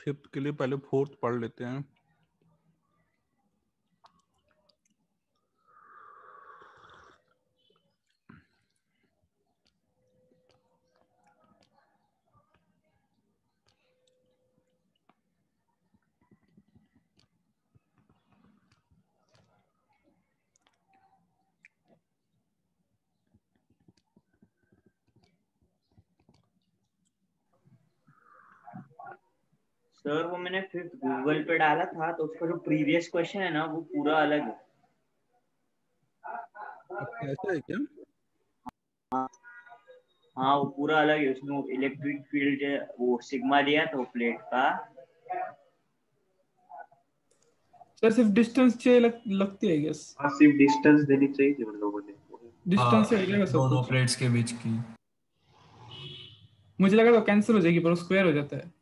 Fifth के लिए पहले फोर्थ पढ़ लेते हैं। सर वो मैंने फिफ्थ गूगल पे डाला था तो उसका जो प्रीवियस क्वेश्चन है ना वो पूरा अलग है। अच्छा ऐसा है क्या? हाँ वो पूरा अलग है, उसमें इलेक्ट्रिक फील्ड वो सिग्मा दिया था वो प्लेट का। सर सिर्फ डिस्टेंस चाहिए लगती है गेस। हाँ सिर्फ डिस्टेंस देनी चाहिए थी उन लोगों ने। डिस्टेंस से हो जाएगा सब दोनों कुछ। प्लेट्स के बीच की। मुझे लगा तो कैंसिल हो जाएगी पर स्क्वायर हो जाता है।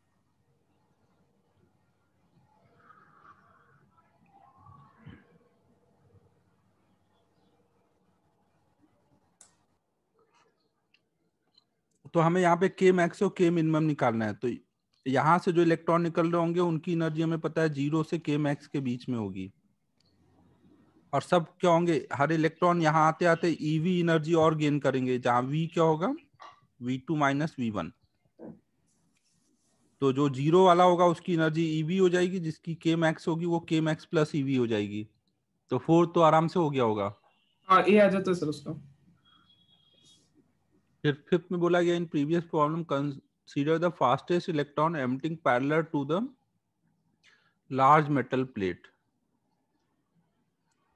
तो हमें यहाँ पे के मैक्स और के मिनिमम निकालना है। तो यहाँ से जो इलेक्ट्रॉन निकल रहे होंगे उनकी एनर्जी हमें पता है 0 से के मैक्स के बीच में होगी। और सब क्या होंगे, हर इलेक्ट्रॉन यहाँ आते आते ईवी एनर्जी और गेन करेंगे, जहाँ वी क्या होगा V2 माइनस V1। तो जो 0 वाला होगा उसकी एनर्जी ईवी हो जाएगी, जिसकी के मैक्स होगी वो के मैक्स प्लस ईवी हो जाएगी। तो 4 तो आराम से हो गया होगा। हाँ ये आ जाता है सर उसका। फिर फिफ्थ में बोला गया in previous problem consider the fastest electron emitting parallel to the large metal plate.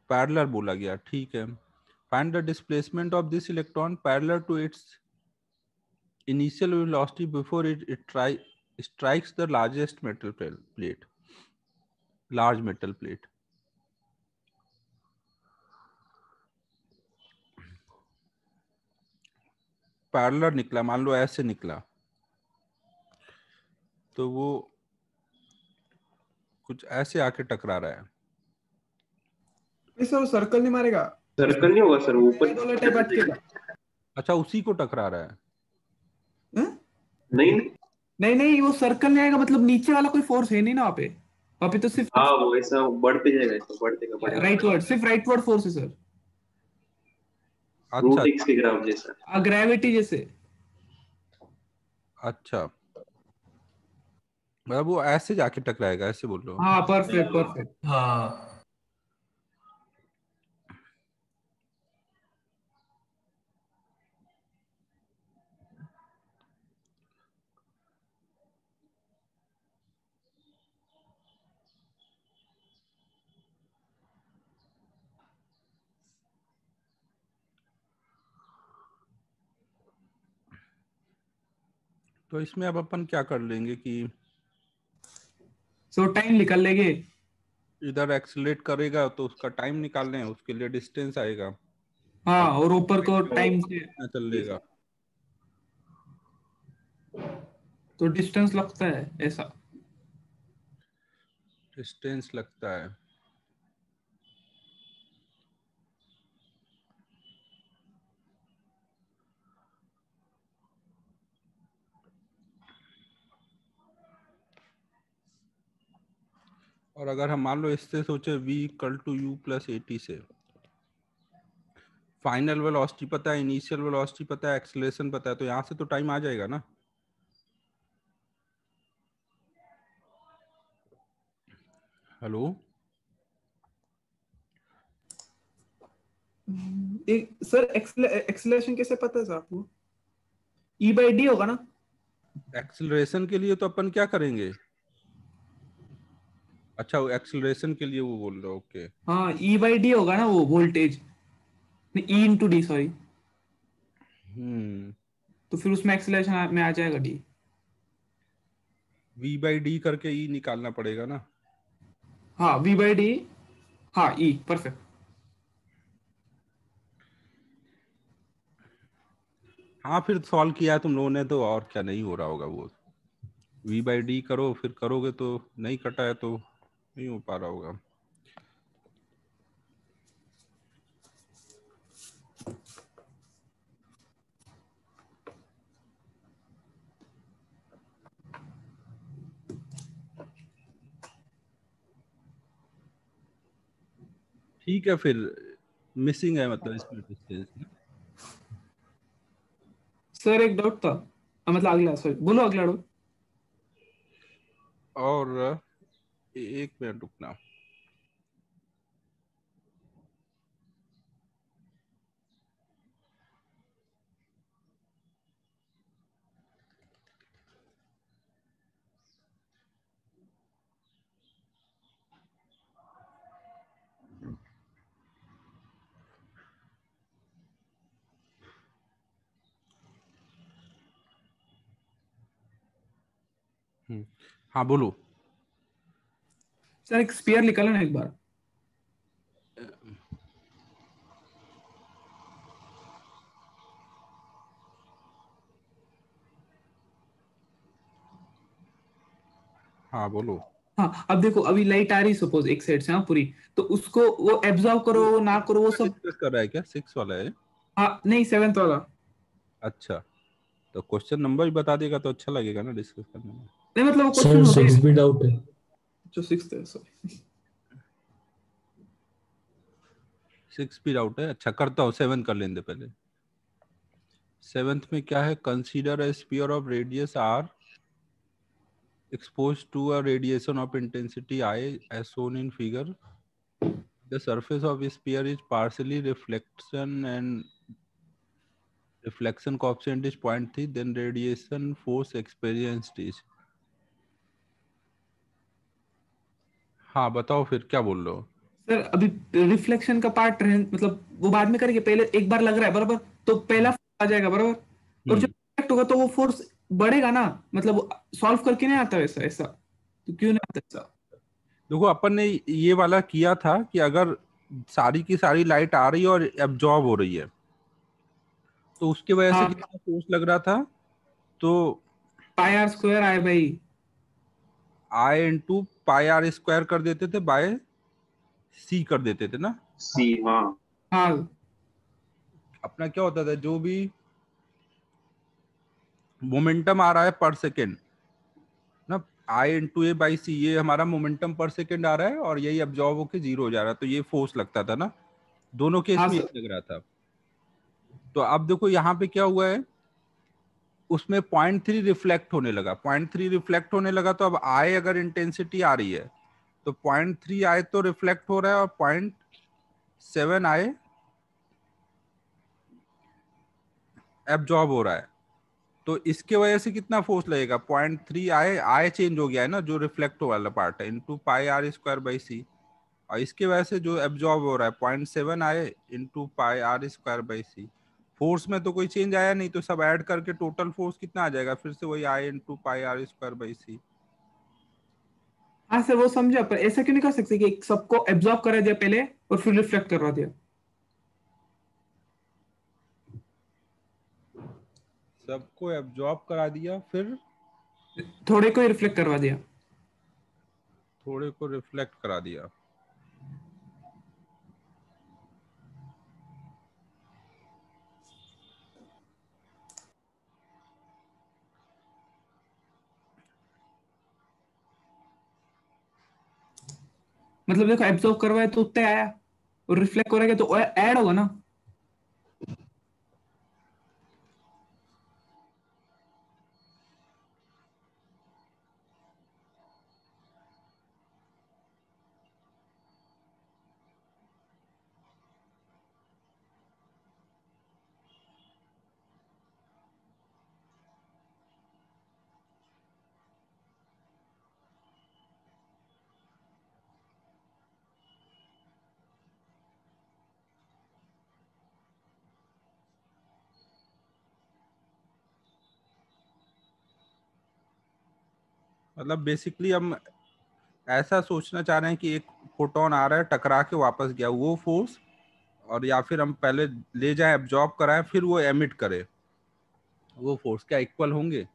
Parallel बोला गया, ठीक है। Find the displacement of this electron parallel to its initial velocity before it strikes the largest metal plate, large metal plate। Parallel निकला, मान लो ऐसे निकला, तो वो कुछ ऐसे आके टकरा रहा है। सर वो सर्कल नहीं मारेगा, सर्कल नहीं होगा सर, ऊपर वाला टाइप अटकेगा। अच्छा उसी को टकरा रहा है। नहीं नहीं नहीं वो सर्कल नहीं आएगा, मतलब नीचे वाला कोई फोर्स है नहीं ना वहाँ पे तो सिर्फ हाँ वो ऐसा बढ़ते जाएगा, ऐसा बढ़ते राइटवर्ड, सिर्फ राइटवर्ड फोर्स है सर। अच्छा रूट एक्स के ग्राफ जैसा। ग्रेविटी जैसे। अच्छा, मतलब वो ऐसे जाके टकराएगा, ऐसे बोल रहे हो? हाँ परफेक्ट परफेक्ट। हाँ तो इसमें अब अपन क्या कर लेंगे कि सो टाइम निकल लेंगे। इधर एक्सीलरेट करेगा तो उसका टाइम निकालने हैं, उसके लिए डिस्टेंस आएगा। हाँ और ऊपर को टाइम से कितना चल लेगा। तो डिस्टेंस लगता है ऐसा। डिस्टेंस लगता है। और अगर हम मान लो इससे सोचे v equal to u plus a t से, फाइनल वेलोसिटी पता है, इनिशियल वेलोसिटी पता है, एक्सेलरेशन पता है, तो यहाँ से तो टाइम आ जाएगा ना। हेलो सर एक्सेलरेशन कैसे पता है सर आपको? E/d होगा ना। एक्सेलरेशन के लिए तो अपन क्या करेंगे, अच्छा एक्सेलरेशन के लिए वो बोल रहे हो, ओके। हाँ E/d होगा ना वो वोल्टेज, E/d सॉरी। तो फिर उसमें एक्सेलरेशन में आ जाएगा d। v/d करके e निकालना पड़ेगा ना। हाँ V/d, हाँ E परफेक्ट। हाँ फिर सॉल्व किया तुम लोगों ने तो, और क्या नहीं हो रहा होगा वो। v/d करो, फिर करोगे तो नहीं कटा है तो नहीं हो पा रहा होगा। ठीक है फिर, मिसिंग है मतलब स्प्लिट स्टेज। सर एक डाउट था, मतलब अगला, सॉरी बोलो अगला डाउट। और एक मिनट रुकना। हाँ बोलो। सर एक स्पीयर निकालो ना एक बार। हाँ बोलो। हाँ अब देखो, अभी लाइट आ रही सपोज एक साइड से, हाँ पूरी, तो उसको वो एब्जॉर्ब करो ना करो वो सब। डिस्कस कर रहा है क्या? 6 वाला है? हाँ नहीं, 7th वाला। अच्छा, तो क्वेश्चन नंबर ही बता देगा तो अच्छा लगेगा ना डिस्कस करने में। नहीं मतलब वो सर क्वेश्चन होते 6 हैं भी डाउट है। जो 6th है, सॉरी। 6 भी डाउट है? अच्छा करता हूँ, 7 कर लेंगे पहले। 7th में क्या है? Consider a sphere of radius R exposed to a radiation of intensity I as shown in figure. The surface of a sphere is partially reflection and reflection coefficient is 0.3, then radiation force experienced is। हाँ बताओ फिर क्या बोल रहे हो? Sir अभी reflection का part मतलब वो बाद में करेंगे, पहले एक बार लग रहा है बराबर, तो पहला force आ जाएगा बराबर, और जब रिफ्लेक्ट होगा तो वो फोर्स बढ़ेगा ना, मतलब सॉल्व करके नहीं आता वैसा, ऐसा तो क्यों नहीं आता ऐसा? देखो अपन ने ये वाला किया था कि अगर सारी की सारी लाइट आ रही है और एब्जॉर्ब हो रही है तो उसकी वजह से हाँ, कितना फोर्स लग रहा था, तो पाई आर स्क्वायर आई भाई। आई इंटू पाई आर स्क्वायर कर देते थे, बाय सी कर देते थे ना। सी, हाँ। हाँ अपना क्या होता था, जो भी मोमेंटम आ रहा है पर सेकेंड ना, आई इंटू ए बाई सी, ये हमारा मोमेंटम पर सेकेंड आ रहा है और यही अब्जॉर्ब होके जीरो हो जा रहा है, तो ये फोर्स लगता था ना। दोनों केस हाँ में सर। ये लग रहा था। तो अब देखो यहाँ पे क्या हुआ है, उसमें 0.3 रिफ्लेक्ट होने लगा। 0.3 रिफ्लेक्ट होने लगा तो अब आई अगर इंटेंसिटी आ रही है तो 0.3 आई तो रिफ्लेक्ट हो रहा है और 0.7 आई एब्जॉर्ब हो रहा है। तो इसके वजह से कितना फोर्स लगेगा? 0.3 आई, आई चेंज हो गया है ना जो रिफ्लेक्ट वाला पार्ट है, into pi r square by c, और इसके वजह से जो एब्जॉर्ब हो रहा है 0.7 I into pi r square by c. Force में तो कोई चेंज आया नहीं, तो सब ऐड करके टोटल फोर्स कितना आ जाएगा? फिर से वही I into pi r square by c. हाँ सर वो समझा, पर ऐसा क्यों नहीं कर सकते कि सबको एब्जॉर्ब करा दिया पहले और फिर रिफ्लेक्ट करवा दिया? सबको एब्जॉर्ब करा दिया फिर थोड़े को ही रिफ्लेक्ट करवा दिया। थोड़े को रिफ्लेक्ट करा दिया। मतलब देखो, एब्जॉर्ब करवाया तो उतना आया, और रिफ्लेक्ट करेगा तो ऐड होगा ना। मतलब बेसिकली हम ऐसा सोचना चाह रहे हैं कि एक फोटोन आ रहा है, टकरा के वापस गया, वो फोर्स, और या फिर हम पहले ले जाएं एब्जॉर्ब कराएं फिर वो एमिट करे, वो फोर्स क्या इक्वल होंगे?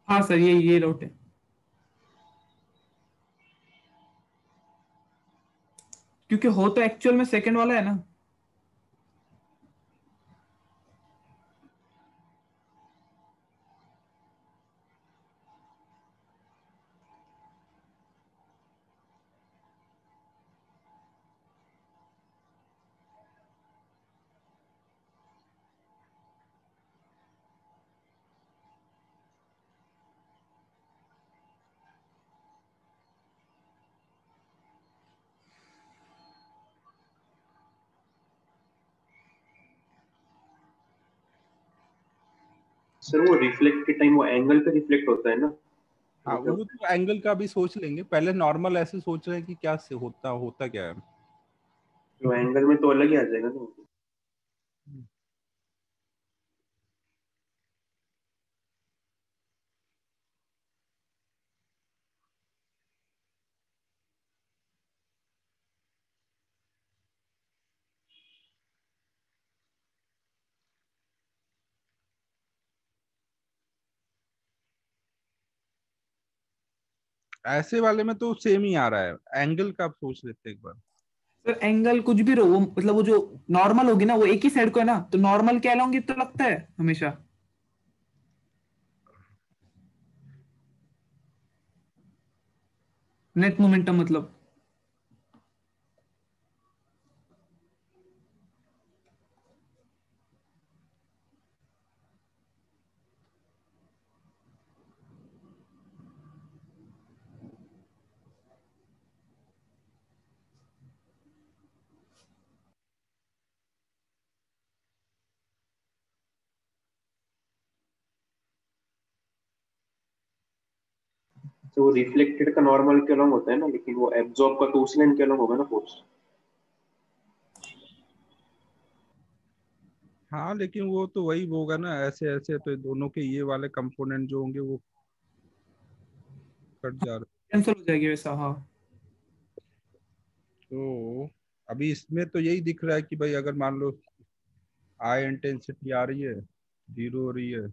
हाँ सर, ये डाउट है, क्योंकि हो तो एक्चुअल में सेकंड वाला है ना। सर वो रिफ्लेक्ट के टाइम वो एंगल पे रिफ्लेक्ट होता है ना? हाँ, वो तो एंगल का भी सोच लेंगे, पहले नॉर्मल ऐसे सोच रहे हैं कि क्या से होता क्या है। तो एंगल में तो अलग ही आ जाएगा ना। ऐसे वाले में तो सेम ही आ रहा है, एंगल का आप सोच लेते एक बार। सर एंगल कुछ भी रहो, वो मतलब वो जो नॉर्मल होगी ना वो एक ही साइड को है ना, तो नॉर्मल क्या लोगे तो लगता है हमेशा नेट मोमेंटम मतलब। तो वो रिफ्लेक्टेड का नॉर्मल के अलॉन्ग होता है ना, लेकिन वो एब्जॉर्ब का तो उस लाइन के अलॉन्ग होगा ना फोर्स। हाँ लेकिन वो तो वही होगा ना, ऐसे ऐसे तो दोनों के ये वाले कंपोनेंट जो होंगे वो कट जा रहे। कैंसिल हो जाएगी वैसा, हाँ। तो अभी इसमें तो यही दिख रहा है कि भाई अगर मान लो आई इंटेंसिटी आ रही है, जीरो हो रही है,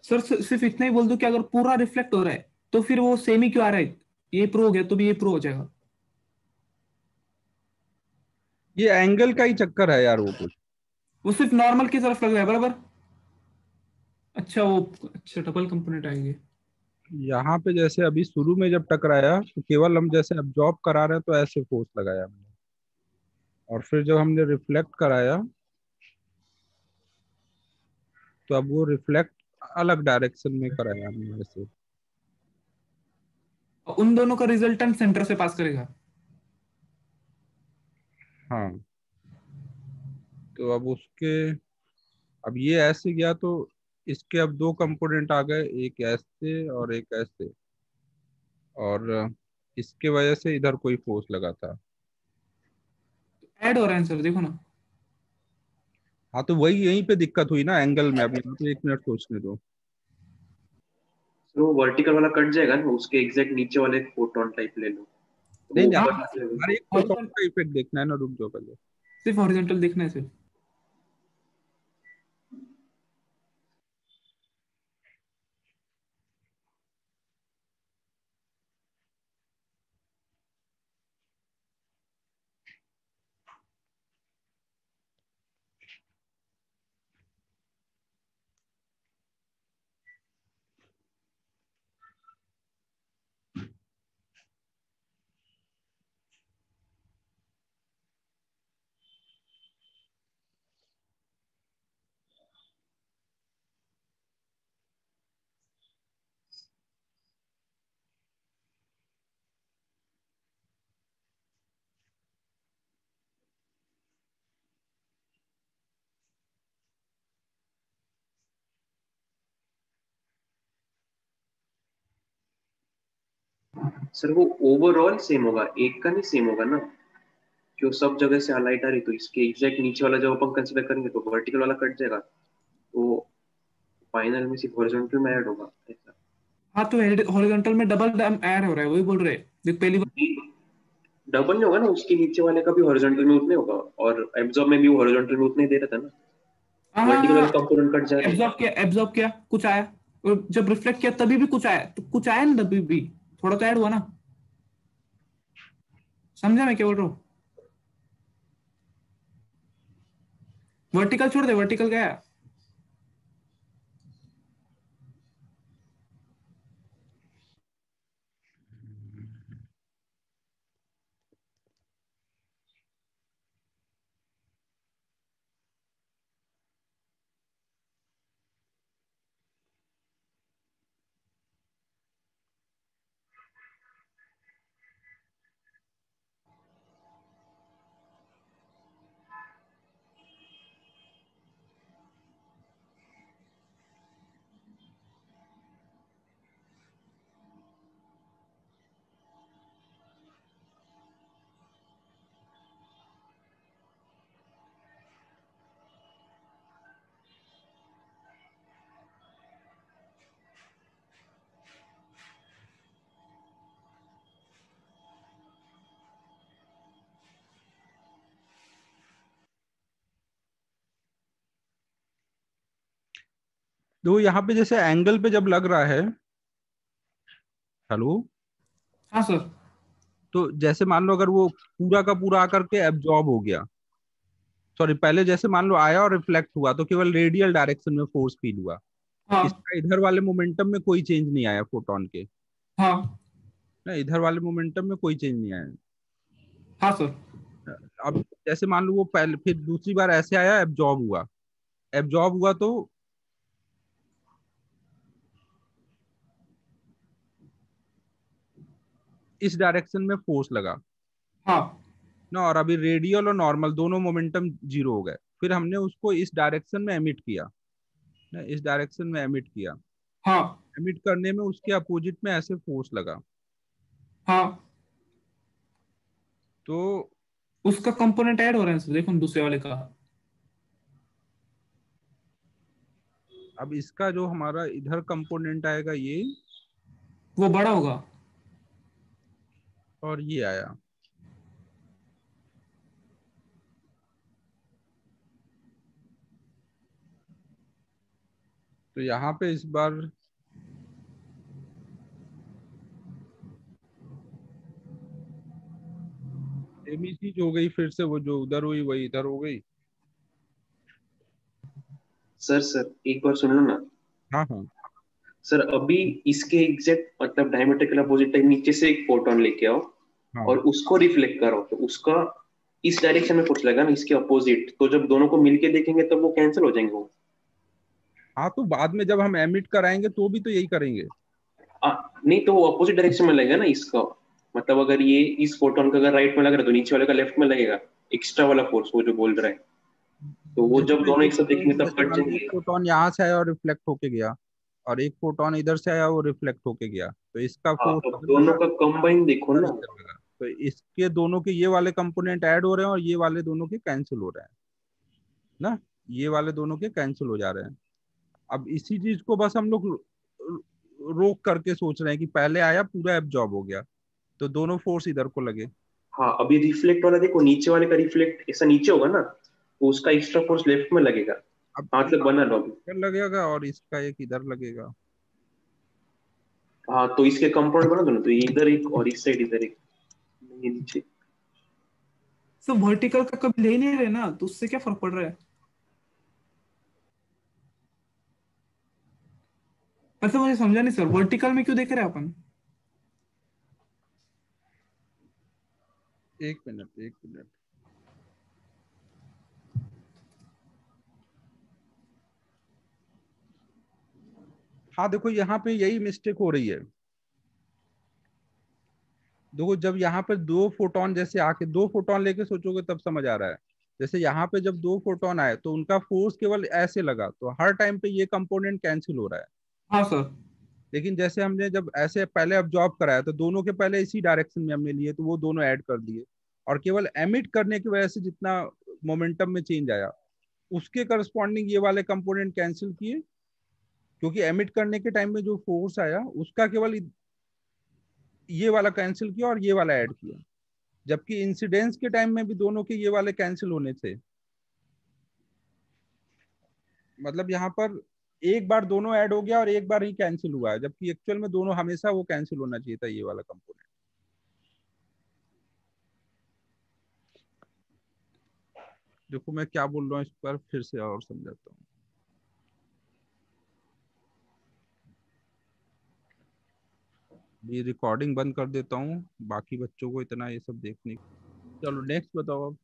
सर सिर्फ इतना ही बोल दो कि अगर पूरा रिफ्लेक्ट हो रहा है तो फिर वो सेम ही क्यों आ रहा है, ये प्रो हो गया तो भी ये प्रो हो जाएगा। ये एंगल का ही चक्कर है यार वो कुछ। वो सिर्फ नॉर्मल की तरफ लग रहा है बराबर। अच्छा वो, अच्छा डबल कंपोनेंट आएंगे। यहाँ पे जैसे अभी शुरू में जब टकराया तो केवल हम जैसे अब्जॉर्ब करा रहे हैं तो ऐसे फोर्स लगाया हमने, और फिर जब हमने रिफ्लेक्ट कराया तो अब वो रिफ्लेक्ट अलग डायरेक्शन में कराया हमने ऐसे। और उन दोनों का रिजल्टेंट सेंटर से पास करेगा। हाँ, तो अब उसके, अब ये ऐसे गया तो इसके अब दो कंपोनेंट आ गए, एक ऐसे और एक ऐसे, और इसके वजह से इधर कोई फोर्स लगा था। ऐड हो रहा है आंसर देखो ना। हाँ तो वही यहीं पे दिक्कत हुई ना एंगल में, अब यहाँ पे एक मिनट सोचने दो। सर वो वर्टिकल वाला कट जाएगा ना, उसके एग्जैक्ट नीचे वाले फोटोन टाइप ले लो, तो नहीं वो नहीं, हाँ, ऊपर हाँ, नीचे हर एक फोटोन का इफेक्ट देखना है ना, रुक जाओ पहले। सिर्फ हॉरिजॉन्टल देखना है सिर्फ। सर वो ओवरऑल सेम होगा, एक का नहीं सेम होगा ना, क्यों सब जगह से हाईलाइट आ रही, तो इसके एग्जैक्ट नीचे वाला जब अपन कंसीडर करेंगे तो वर्टिकल वाला कट जाएगा, तो फाइनल में सिर्फ हॉरिजॉन्टल में ऐड होगा ऐसा। हाँ तो हॉरिजॉन्टल में डबल ऐड हो रहा है, वही बोल रहे हैं। देख पहली बार डबल नहीं होगा ना, उसके नीचे वाले का भी हॉरिजॉन्टल में उतने होगा, और एब्जॉर्ब में भी वो हॉरिजॉन्टल में उतने दे रहा था ना, हाँ हाँ वर्टिकल वाला हाँ, कंपोनेंट कट जा रहा है। एब्जॉर्ब किया कुछ आया, और जब रिफ्लेक्ट किया तभी भी कुछ आया, तो कुछ आया ना तभी भी थोड़ा तो ऐड हुआ ना। समझा मैं क्या बोल रहा हूँ? वर्टिकल छोड़ दे, वर्टिकल गया। देखो यहाँ पे जैसे एंगल पे जब लग रहा है, हेलो, हाँ सर। तो जैसे मान लो अगर वो पूरा का पूरा आकर के एब्जॉर्ब हो गया, सॉरी पहले जैसे मान लो आया और रिफ्लेक्ट हुआ तो केवल रेडियल डायरेक्शन में फोर्स फील हुआ, हाँ इसका इधर वाले मोमेंटम में कोई चेंज नहीं आया फोटोन के, हाँ ना इधर वाले मोमेंटम में कोई चेंज नहीं आया। हाँ सर। अब जैसे मान लो वो पहले फिर दूसरी बार ऐसे आया, एब्जॉर्ब हुआ, एब्जॉर्ब हुआ तो इस डायरेक्शन में फोर्स लगा हाँ ना, और अभी रेडियल और नॉर्मल दोनों मोमेंटम जीरो हो गए, फिर हमने उसको इस डायरेक्शन में एमिट किया ना, इस डायरेक्शन में एमिट किया, हाँ एमिट करने में उसके अपोजिट में ऐसे फोर्स लगा, हाँ, तो उसका कंपोनेंट ऐड हो रहा है सर, देखो दूसरे वाले का। अब इसका जो हमारा इधर कंपोनेंट आएगा ये, वो बड़ा होगा। और ये आया, तो यहाँ पे इस बार सेम ही चीज हो गई, फिर से वो जो उधर हुई वही इधर हो गई। सर एक बार सुनो ना। हाँ हाँ सर अभी इसके एग्जैक्ट मतलब डायमेट्रिकल अपोजिट टाइम नीचे से एक फोटोन लेके आओ हाँ और उसको रिफ्लेक्ट करो, तो उसका इस डायरेक्शन में फोर्स लगेगा ना, इसके अपोजिट, तो जब दोनों को मिलके देखेंगे तब वो कैंसिल हो जाएंगे वो। हाँ, तो बाद में जब हम एमिट कराएंगे तो भी तो यही करेंगे। आ, नहीं तो वो अपोजिट डायरेक्शन में लगेगा ना इसका, मतलब अगर ये इस फोटोन का अगर राइट में लग रहा है तो नीचे वाले का लेफ्ट में लगेगा, एक्स्ट्रा वाला फोर्स वो जो बोल रहा है, तो वो जब जिसमें दोनों एक एक साथ देखेंगे तब जैसे कट मान लो एक जाएंगे। फोटोन यहाँ से आया और रिफ्लेक्ट होके गया, और एक फोटोन इधर से आया वो रिफ्लेक्ट होके गया, तो इसका हाँ फोर्स तो इधर दोनों लगा का कंबाइन देखो और ना। इधर लगा, तो इसके दोनों के ये वाले कंपोनेंट ऐड हो रहे हैं और ये वाले दोनों के कैंसिल हो रहे हैं ना, ये वाले दोनों के कैंसिल हो जा रहे हैं। अब इसी चीज को बस हम लोग रोक करके सोच रहे हैं कि पहले आया पूरा एब्जॉर्ब हो गया, तो दोनों फोर्स इधर को लगे। हाँ अभी रिफ्लेक्ट वाला देखो, नीचे वाले का रिफ्लेक्ट ऐसा नीचे होगा ना, तो उसका एक्स्ट्रा फोर्स लेफ्ट में लगेगा। अब हाँ एक मतलब बना लो अभी। इधर लगेगा और इसका एक इधर लगेगा। हाँ तो इसके कंपाउंड बना दो ना, तो ये इधर एक और इस साइड इधर एक, ये नीचे। सर वर्टिकल का कभी ले ही नहीं रहे ना, तो उससे क्या फर्क पड़ रहा है? मतलब मुझे समझा नहीं सर, वर्टिकल में क्यों देख रहे हैं अपन? एक मिनट एक मिनट, हाँ देखो यहाँ पे यही मिस्टेक हो रही है। देखो जब यहाँ पे दो फोटोन जैसे आके दो फोटोन लेके सोचोगे तब समझ आ रहा है। जैसे यहाँ पे जब दो फोटोन आए तो उनका फोर्स केवल ऐसे लगा, तो हर टाइम पे ये कंपोनेंट कैंसिल हो रहा है। हाँ सर। लेकिन जैसे हमने जब ऐसे पहले ऑब्जॉर्व कराया तो दोनों के पहले इसी डायरेक्शन में हमने लिए, तो वो दोनों ऐड कर दिए, और केवल एमिट करने की वजह से जितना मोमेंटम में चेंज आया उसके करस्पॉन्डिंग ये वाले कंपोनेंट कैंसिल किए, क्योंकि एमिट करने के टाइम में जो फोर्स आया उसका केवल ये वाला कैंसिल किया और ये वाला ऐड किया, जबकि इंसिडेंस के टाइम में भी दोनों के ये वाले कैंसिल होने थे। मतलब यहाँ पर एक बार दोनों ऐड हो गया और एक बार ही कैंसिल हुआ है, जबकि एक्चुअल में दोनों हमेशा वो कैंसिल होना चाहिए था, ये वाला कंपोनेंट। देखो मैं क्या बोल रहा हूँ, इस पर फिर से और समझाता हूँ। ये रिकॉर्डिंग बंद कर देता हूँ, बाकी बच्चों को इतना ये सब देखने। चलो नेक्स्ट बताओ अब।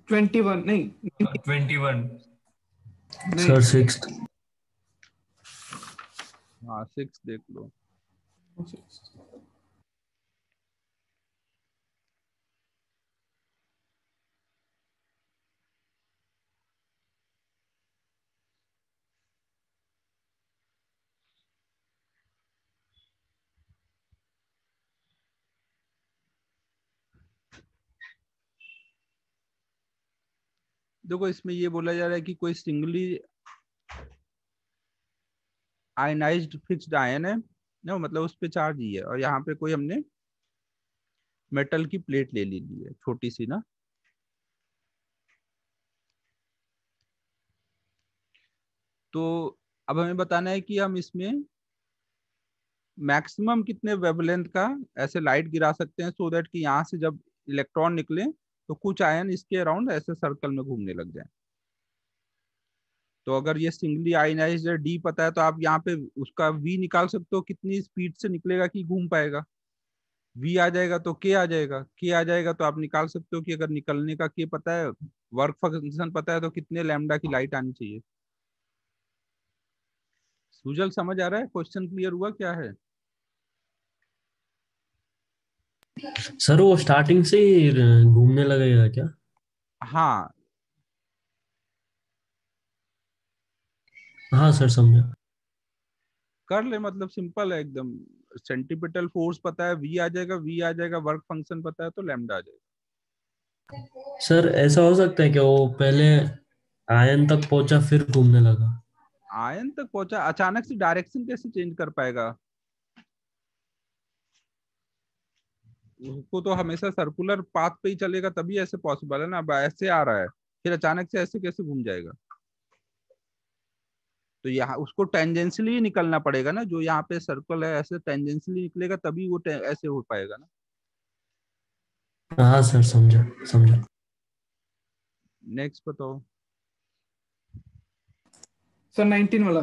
21 नहीं 21 नहीं सर 6th। हाँ 6 देख लो। देखो इसमें ये बोला जा रहा है कि कोई सिंगली आयनाइज्ड फिक्स्ड आयन है ना, मतलब उस पे चार्ज ही है, और यहाँ पे कोई हमने मेटल की प्लेट ले ली है छोटी सी ना। तो अब हमें बताना है कि हम इसमें मैक्सिमम कितने वेवलेंथ का ऐसे लाइट गिरा सकते हैं, सो दैट कि यहाँ से जब इलेक्ट्रॉन निकले तो कुछ आयन इसके अराउंड ऐसे सर्कल में घूमने लग जाए। तो अगर ये सिंगली आयनाइज्ड है, डी पता है, तो आप यहाँ पे उसका वी निकाल सकते हो, कितनी स्पीड से निकलेगा कि घूम पाएगा। वी आ जाएगा तो के आ जाएगा, के आ जाएगा तो आप निकाल सकते हो कि अगर निकलने का के पता है, वर्क फंक्शन पता है, तो कितने लैम्डा की लाइट आनी चाहिए। सुजल समझ आ रहा है, क्वेश्चन क्लियर हुआ क्या है? सर वो स्टार्टिंग से ही घूमने लगेगा क्या? हाँ हाँ सर समझा। कर ले, मतलब सिंपल है एकदम। सेंटीपिटल फोर्स पता है, वी आ जाएगा, वी आ जाएगा, वर्क फंक्शन पता है तो लैम्डा आ जाएगा। सर ऐसा हो सकता है कि वो पहले आयन तक पहुंचा फिर घूमने लगा? आयन तक पहुंचा, अचानक से डायरेक्शन कैसे चेंज कर पाएगा? उसको तो हमेशा सर्कुलर पाथ पे ही चलेगा, तभी ऐसे पॉसिबल है ना। अब ऐसे आ रहा है फिर अचानक से ऐसे कैसे घूम जाएगा? तो यहाँ उसको टेंजेंशियली निकलना पड़ेगा ना, जो यहाँ पे सर्कल है ऐसे टेंजेंशियली निकलेगा तभी वो ऐसे हो पाएगा ना। हाँ सर समझा समझा। नेक्स्ट बताओ। सर 19 वाला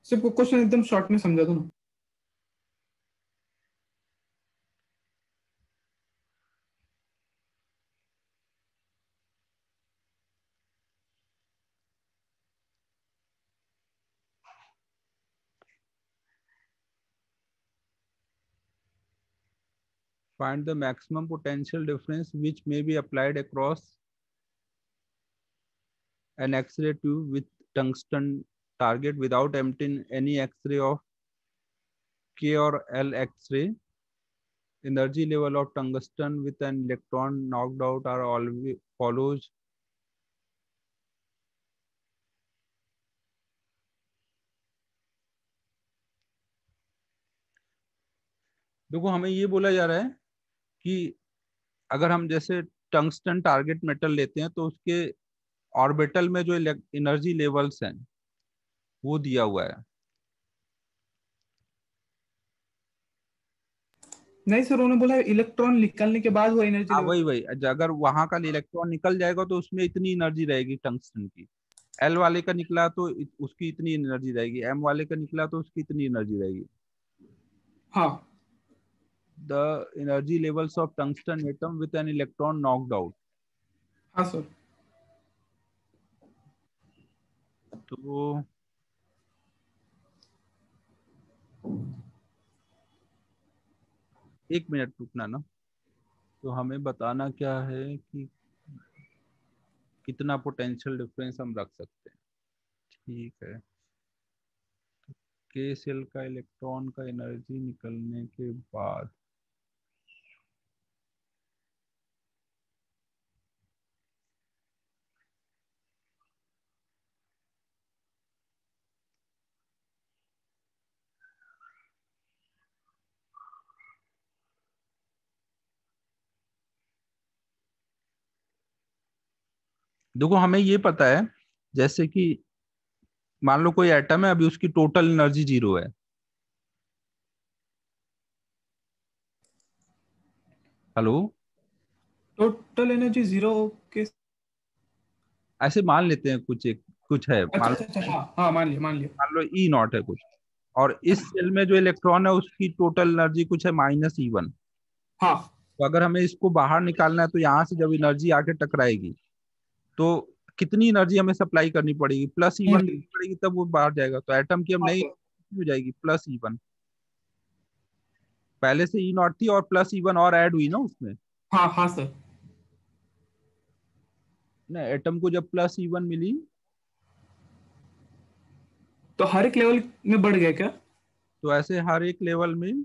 सिर्फ क्वेश्चन एकदम शॉर्ट में समझा दो ना। Find the maximum potential difference which may be applied across an X-ray tube with tungsten target without emitting any X-ray of K or L X-ray. Energy level of tungsten with an electron knocked out are always follows. देखो हमें ये बोला जा रहा है कि अगर हम जैसे टंगस्टन टारगेट मेटल लेते हैं तो उसके ऑर्बिटल में जो एनर्जी लेवल्स हैं वो दिया हुआ है। नहीं सर उन्होंने बोला इलेक्ट्रॉन निकलने के बाद वो एनर्जी हाँ लेवल। वही वही, अगर वहां का इलेक्ट्रॉन निकल जाएगा तो उसमें इतनी एनर्जी रहेगी टंगस्टन की। एल वाले का निकला तो उसकी इतनी एनर्जी रहेगी, एम वाले का निकला तो उसकी इतनी एनर्जी रहेगी। हाँ the energy levels of tungsten atom with an electron knocked out. हाँ सर। तो एक मिनट रुकना ना। तो हमें बताना क्या है कि कितना पोटेंशियल डिफरेंस हम रख सकते हैं। ठीक है, के सेल का इलेक्ट्रॉन का एनर्जी निकलने के बाद देखो हमें ये पता है, जैसे कि मान लो कोई एटम है, अभी उसकी टोटल एनर्जी 0 है। हेलो, टोटल एनर्जी 0 के। ऐसे मान लेते हैं कुछ है, अच्छा अच्छा अच्छा, हाँ हाँ, मान लिया मान लिया। मान लो ई नॉट है कुछ, और इस सेल में जो इलेक्ट्रॉन है उसकी टोटल एनर्जी कुछ है -E1। हाँ तो अगर हमें इसको बाहर निकालना है तो यहाँ से जब एनर्जी आके टकराएगी तो कितनी एनर्जी हमें सप्लाई करनी पड़ेगी, +E1 देनी पड़ेगी, तब वो बाहर जाएगा। तो एटम की अब हाँ नई सर। हो जाएगी +E1। पहले से ई नॉट थी और +E1 और ऐड हुई ना उसमें हाँ हाँ सर। ना, एटम को जब +E1 मिली तो हर एक लेवल में बढ़ गया क्या? तो ऐसे हर एक लेवल में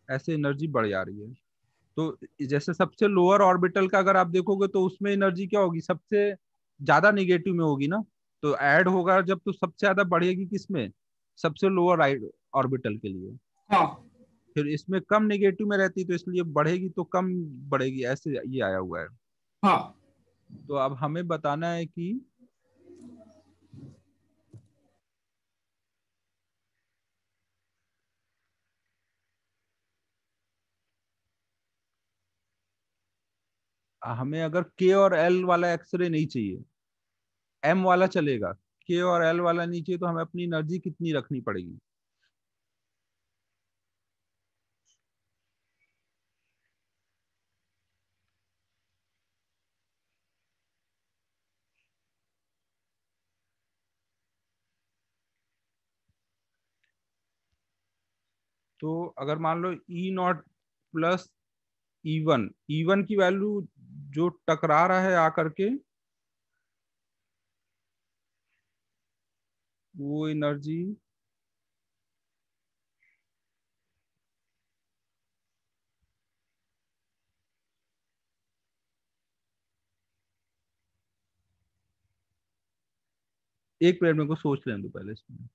ऐसे एनर्जी बढ़ जा रही है। तो जैसे सबसे लोअर ऑर्बिटल का अगर आप देखोगे तो उसमें एनर्जी क्या होगी, सबसे ज्यादा निगेटिव में होगी ना। तो ऐड होगा जब तो सबसे ज्यादा बढ़ेगी किसमें, सबसे लोअर ऑर्बिटल के लिए। हाँ फिर इसमें कम निगेटिव में रहती तो इसलिए बढ़ेगी तो कम बढ़ेगी, ऐसे ये आया हुआ है। हाँ। तो अब हमें बताना है कि हमें अगर के और एल वाला एक्सरे नहीं चाहिए, एम वाला चलेगा, के और एल वाला नहीं चाहिए, तो हमें अपनी एनर्जी कितनी रखनी पड़ेगी। तो अगर मान लो E0 प्लस ई वन की वैल्यू जो टकरा रहा है आकर के, वो एनर्जी एक मिनट मेरे को सोच लेने दो पहले इसमें।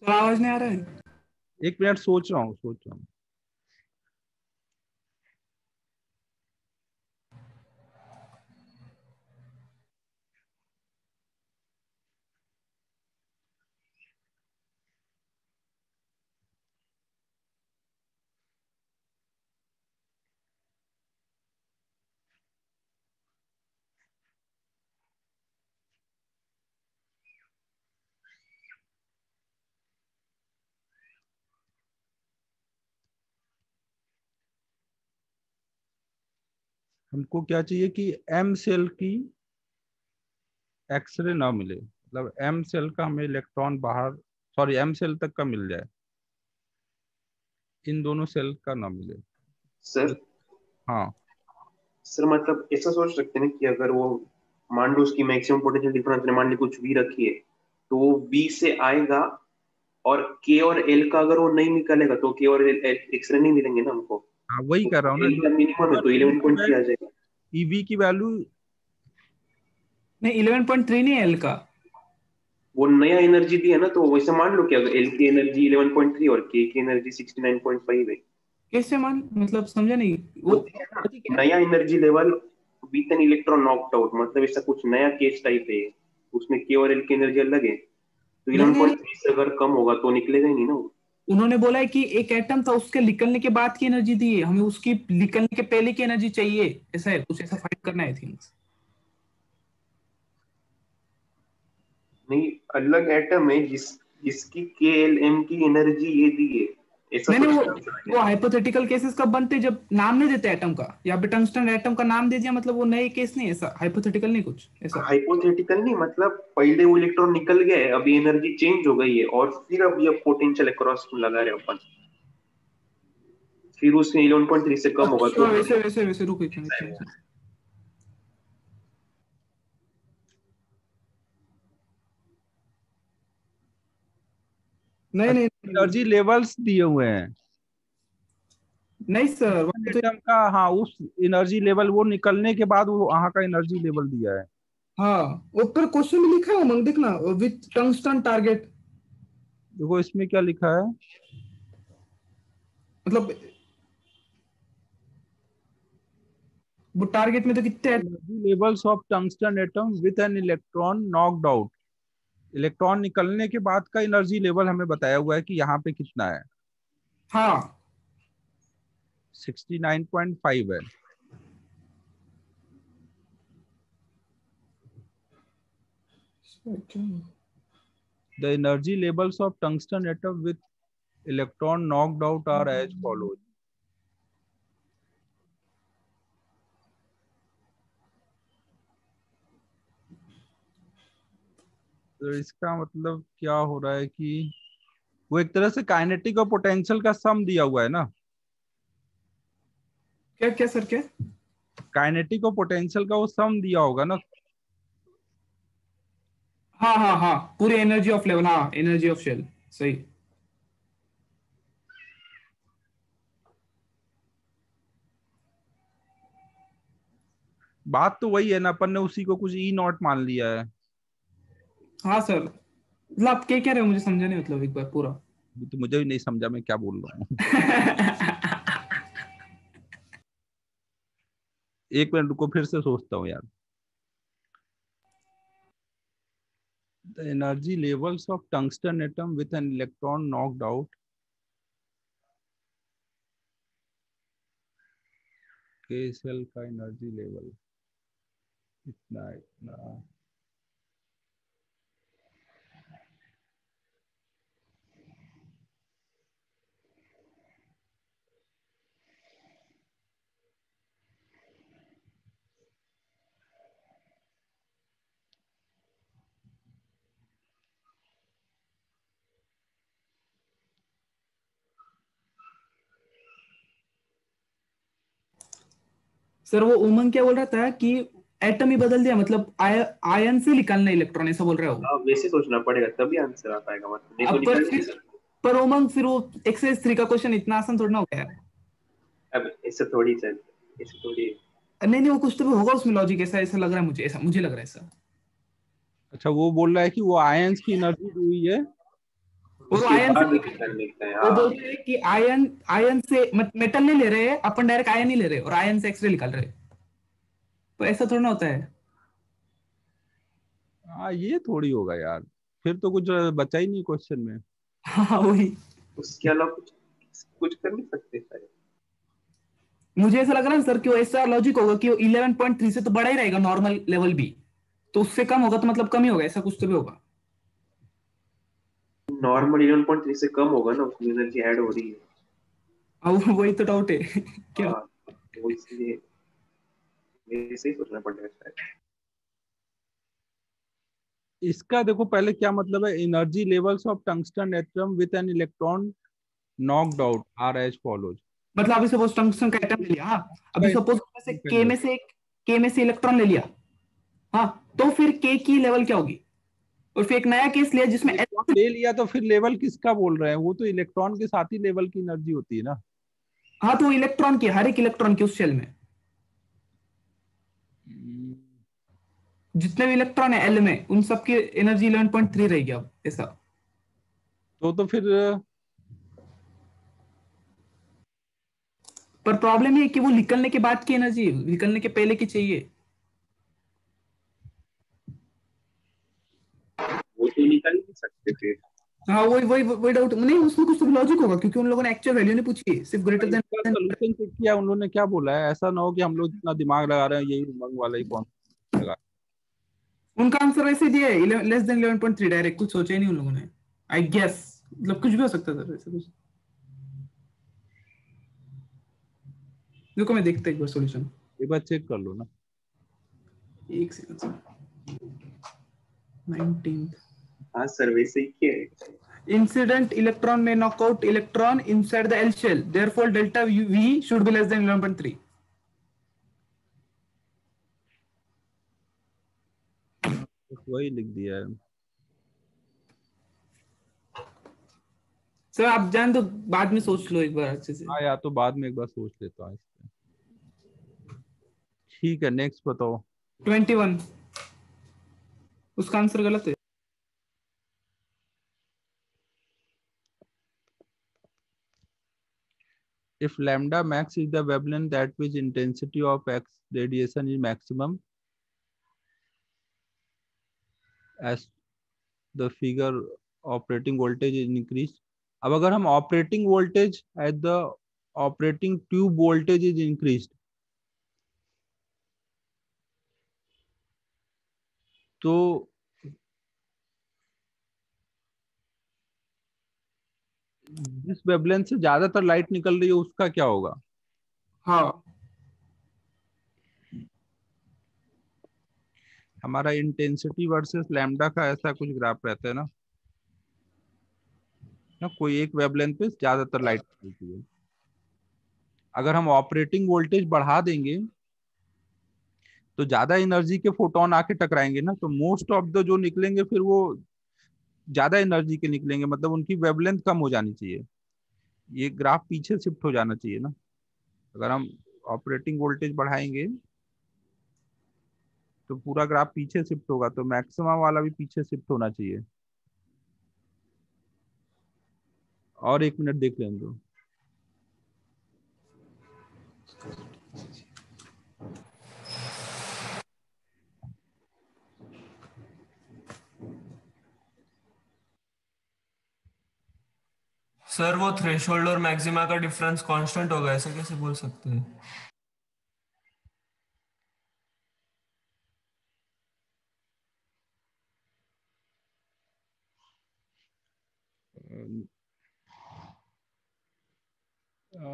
तो आवाज नहीं आ रहा है? एक मिनट, सोच रहा हूँ। हमको क्या चाहिए कि एम सेल की एक्सरे ना मिले, मतलब एम सेल का हमें इलेक्ट्रॉन बाहर, सॉरी एम सेल तक का मिल जाए, इन दोनों सेल का ना मिले। सर हाँ सर मतलब ऐसा सोच सकते हैं ना कि अगर वो मान लो उसकी मैक्सिमम पोटेंशियल डिफरेंस ने मान ली कुछ वी रखी है, तो वो वी से आएगा, और के और एल का अगर वो नहीं निकलेगा तो के और एल एक्सरे नहीं मिलेंगे ना हमको। हाँ, वही तो कर रहा हूँ ना, एल जो का मिनिमम है तो 11.3 आ जाएगा। ईवी की वैल्यू नहीं 11.3 नहीं है एल का। वो नया एनर्जी दिया ना, तो वैसे मान लो कि अगर एल की एनर्जी 11.3 और के की एनर्जी 69.5 है, कैसे मान, मतलब समझा नहीं वो वो। दिया ना नया energy level with an electron knocked out, मतलब ऐसा कुछ नया केस टाइप है, उसमें के और एल की एनर्जी अलग है, तो नहीं नहीं नहीं, 11.3 से अगर कम होगा तो निकलेगा ही नहीं ना वो। उन्होंने बोला है कि एक एटम था उसके निकलने के बाद की एनर्जी दी है, हमें उसकी निकलने के पहले की एनर्जी चाहिए, ऐसा है कुछ, ऐसा फाइंड करना है थिंग्स। नहीं, अलग एटम है जिसकी के एल एम की एनर्जी ये दी है, ऐसा नहीं कुछ नहीं, concept वो है। हाइपोथेटिकल केसेस कब बनते हैं, जब नाम नहीं देते एटम का, या फिर टंगस्टन एटम का नाम दे दिया, मतलब वो नए केस नहीं, ऐसा हाइपोथेटिकल नहीं कुछ ऐसा। हाइपोथेटिकल नहीं, मतलब पहले वो इलेक्ट्रॉन निकल गया है, अभी एनर्जी चेंज हो गई है, और फिर अब ये पोटेंशियल अक्रॉस लगा रहे हैं अपन, फिर उसमें 11.3 से कम होगा अच्छा तो वैसे वैसे वैसे, रुको एक ऐसा है मिनट। वो। नहीं नहीं एनर्जी लेवल्स दिए हुए हैं नहीं सर, वहाँ तो एटम का। हाँ, उस एनर्जी लेवल वो निकलने के बाद वो वहां का एनर्जी लेवल दिया है। हाँ, ऊपर क्वेश्चन में लिखा है उमंग, देखना, विथ टंगस्टन टारगेट, देखो इसमें क्या लिखा है, मतलब वो टारगेट में तो कितने energy levels of tungsten atom with an electron knocked out. Electron निकलने के बाद का एनर्जी लेवल हमें बताया हुआ है कि यहाँ पे कितना है, हाँ 69.5 है। The energy levels of tungsten atom with electron knocked out are as follows. तो इसका मतलब क्या हो रहा है कि वो एक तरह से काइनेटिक और पोटेंशियल का सम दिया हुआ है ना। क्या क्या सर, क्या? काइनेटिक और पोटेंशियल का वो सम दिया होगा ना। हाँ हाँ हाँ, पूरी एनर्जी ऑफ लेवल, हाँ एनर्जी ऑफ शेल, सही। बात तो वही है ना, अपन ने उसी को कुछ ई नॉट मान लिया है। हाँ सर, मतलब आप क्या कह रहे हो, मुझे समझा नहीं, मतलब एक बार पूरा। तो मुझे भी नहीं समझा मैं क्या बोल रहा हूँ। एक मिनट रुको, फिर से सोचता हूँ यार। The energy levels of tungsten atom with an electron knocked out, के सेल का एनर्जी लेवल इतना इतना। सर वो उमंग क्या बोल रहा था कि एटम ही बदल दिया, मतलब आयन से निकलना इलेक्ट्रॉन, ऐसा बोल रहे हो? हाँ वैसे सोचना पड़ेगा तभी आंसर आ पाएगा, मतलब नहीं तो अब पर निकल नहीं सकता। पर उमंग फिर वो एक्सरसाइज 3 का क्वेश्चन इतना आसान थोड़ा ना हो गया। अब ऐसे थोड़ी चल, ऐसे थोड़ी। नहीं नहीं, वो कुछ तो भी होगा उसमें लॉजिक, ऐसा ऐसा लग रहा है मुझे, ऐसा मुझे लग रहा है ऐसा। अच्छा, वो बोल रहा है कि वो आयंस की एनर्जी दी हुई है वो उसके आयन बाद से इलेक्ट्रॉन मिलता है। वो हाँ, बोल रहे हैं कि आयन से मेटल नहीं ले रहे हैं अपन, डायरेक्ट आयन ही ले रहे हैं और आयन से एक्सरे निकाल रहे हैं। तो ऐसा थोड़ा ना होता है। हाँ ये थोड़ी होगा यार, फिर तो कुछ बचा ही नहीं क्वेश्चन में। हाँ वही। उसके अलावा कुछ कुछ कर नहीं सकते सर। मुझे ऐसा लग रहा है सर कि वो ऐसा लॉजिक होगा कि वो 11.3 से तो बड़ा ही रहेगा नॉर्मल लेवल भी, तो उससे कम होगा तो मतलब कम ही होगा, ऐसा कुछ तो भी होगा। नॉर्मल 11.3 से कम होगा ना, उसमें एनर्जी ऐड हो रही है। अब वही तो डाउट है क्या। हाँ, तो इसलिए मेरे से ही सोचना पड़ेगा शायद। इसका देखो पहले क्या मतलब है, energy levels of tungsten atom with an electron knocked out are as follows. मतलब अभी सपोज टंगस्टन का एटम ले लिया, हाँ अभी सपोज के में से इलेक्ट्रॉन ले लिया, हाँ तो फिर के की लेवल क्या होगी, और फिर एक नया केस लिया जिसमें इलेक्ट्रॉन ले लिया तो फिर लेवल किसका बोल रहे हैं, वो तो इलेक्ट्रॉन के साथ ही लेवल की एनर्जी होती है ना। हाँ तो इलेक्ट्रॉन की, हर एक इलेक्ट्रॉन की उस शेल में जितने भी इलेक्ट्रॉन है एल में, उन सबकी एनर्जी 11.3 रहेगी अब ऐसा। तो फिर पर प्रॉब्लम ये है कि वो निकलने के बाद की एनर्जी, निकलने के पहले की चाहिए। वो तो निकाल ही नहीं सकते फिर। हाँ वही वही वही डाउट नहीं, उसमें कुछ तो लॉजिक होगा क्योंकि उन लोगों ने एक्चुअल वैल्यू नहीं पूछी, सिर्फ ग्रेटर इसका देन। सोल्यूशन चेक किया उन्होंने, क्या बोला है, ऐसा ना हो कि हम लोग इतना दिमाग लगा रहे हैं यही उमंग वाला ही कौन लगा। उनका आंसर वैसे दिया है लेस देन 11.3, डायरेक्ट कुछ सोचा ही नहीं उन लोगों ने, आई गेस। मतलब कुछ भी हो सकता है सर वैसे कुछ। देखो मैं देखता एक बार सॉल्यूशन, एक बार चेक कर लो ना। एक सेकंड सर। 19 हाँ सर, वैसे ही किया है। incident electron may knock out electron inside the L shell, therefore delta V should be less than 11.3. वही लिख दिया है। सर आप जान तो बाद में सोच लो एक बार अच्छे से। हाँ या तो बाद में एक बार सोच लेता हूँ इस पे। ठीक है नेक्स्ट बताओ। 21 उसका आंसर गलत है। If lambda max is the wavelength at which intensity of X radiation is maximum, as the figure operating voltage is increased. अब अगर हम operating voltage at the operating tube voltage is increased, तो जिस wavelength से ज्यादातर light निकल रही है उसका क्या होगा। हाँ हमारा इंटेंसिटी वर्सेस लैम्डा का ऐसा कुछ ग्राफ रहता है ना, कोई एक वेवलेंथ पे ज्यादातर लाइट निकलती है। अगर हम ऑपरेटिंग वोल्टेज बढ़ा देंगे तो ज्यादा एनर्जी के फोटोन आके टकराएंगे ना, तो मोस्ट ऑफ द जो निकलेंगे फिर वो ज्यादा एनर्जी के निकलेंगे, मतलब उनकी वेवलेंथ कम हो जानी चाहिए। ये ग्राफ पीछे शिफ्ट हो जाना चाहिए ना। अगर हम ऑपरेटिंग वोल्टेज बढ़ाएंगे तो पूरा ग्राफ पीछे शिफ्ट होगा, तो मैक्सिमम वाला भी पीछे शिफ्ट होना चाहिए। और एक मिनट देख लेंगे दो। सर वो थ्रेशोल्ड और मैक्सिमा का डिफरेंस कांस्टेंट होगा, ऐसे कैसे बोल सकते हैं।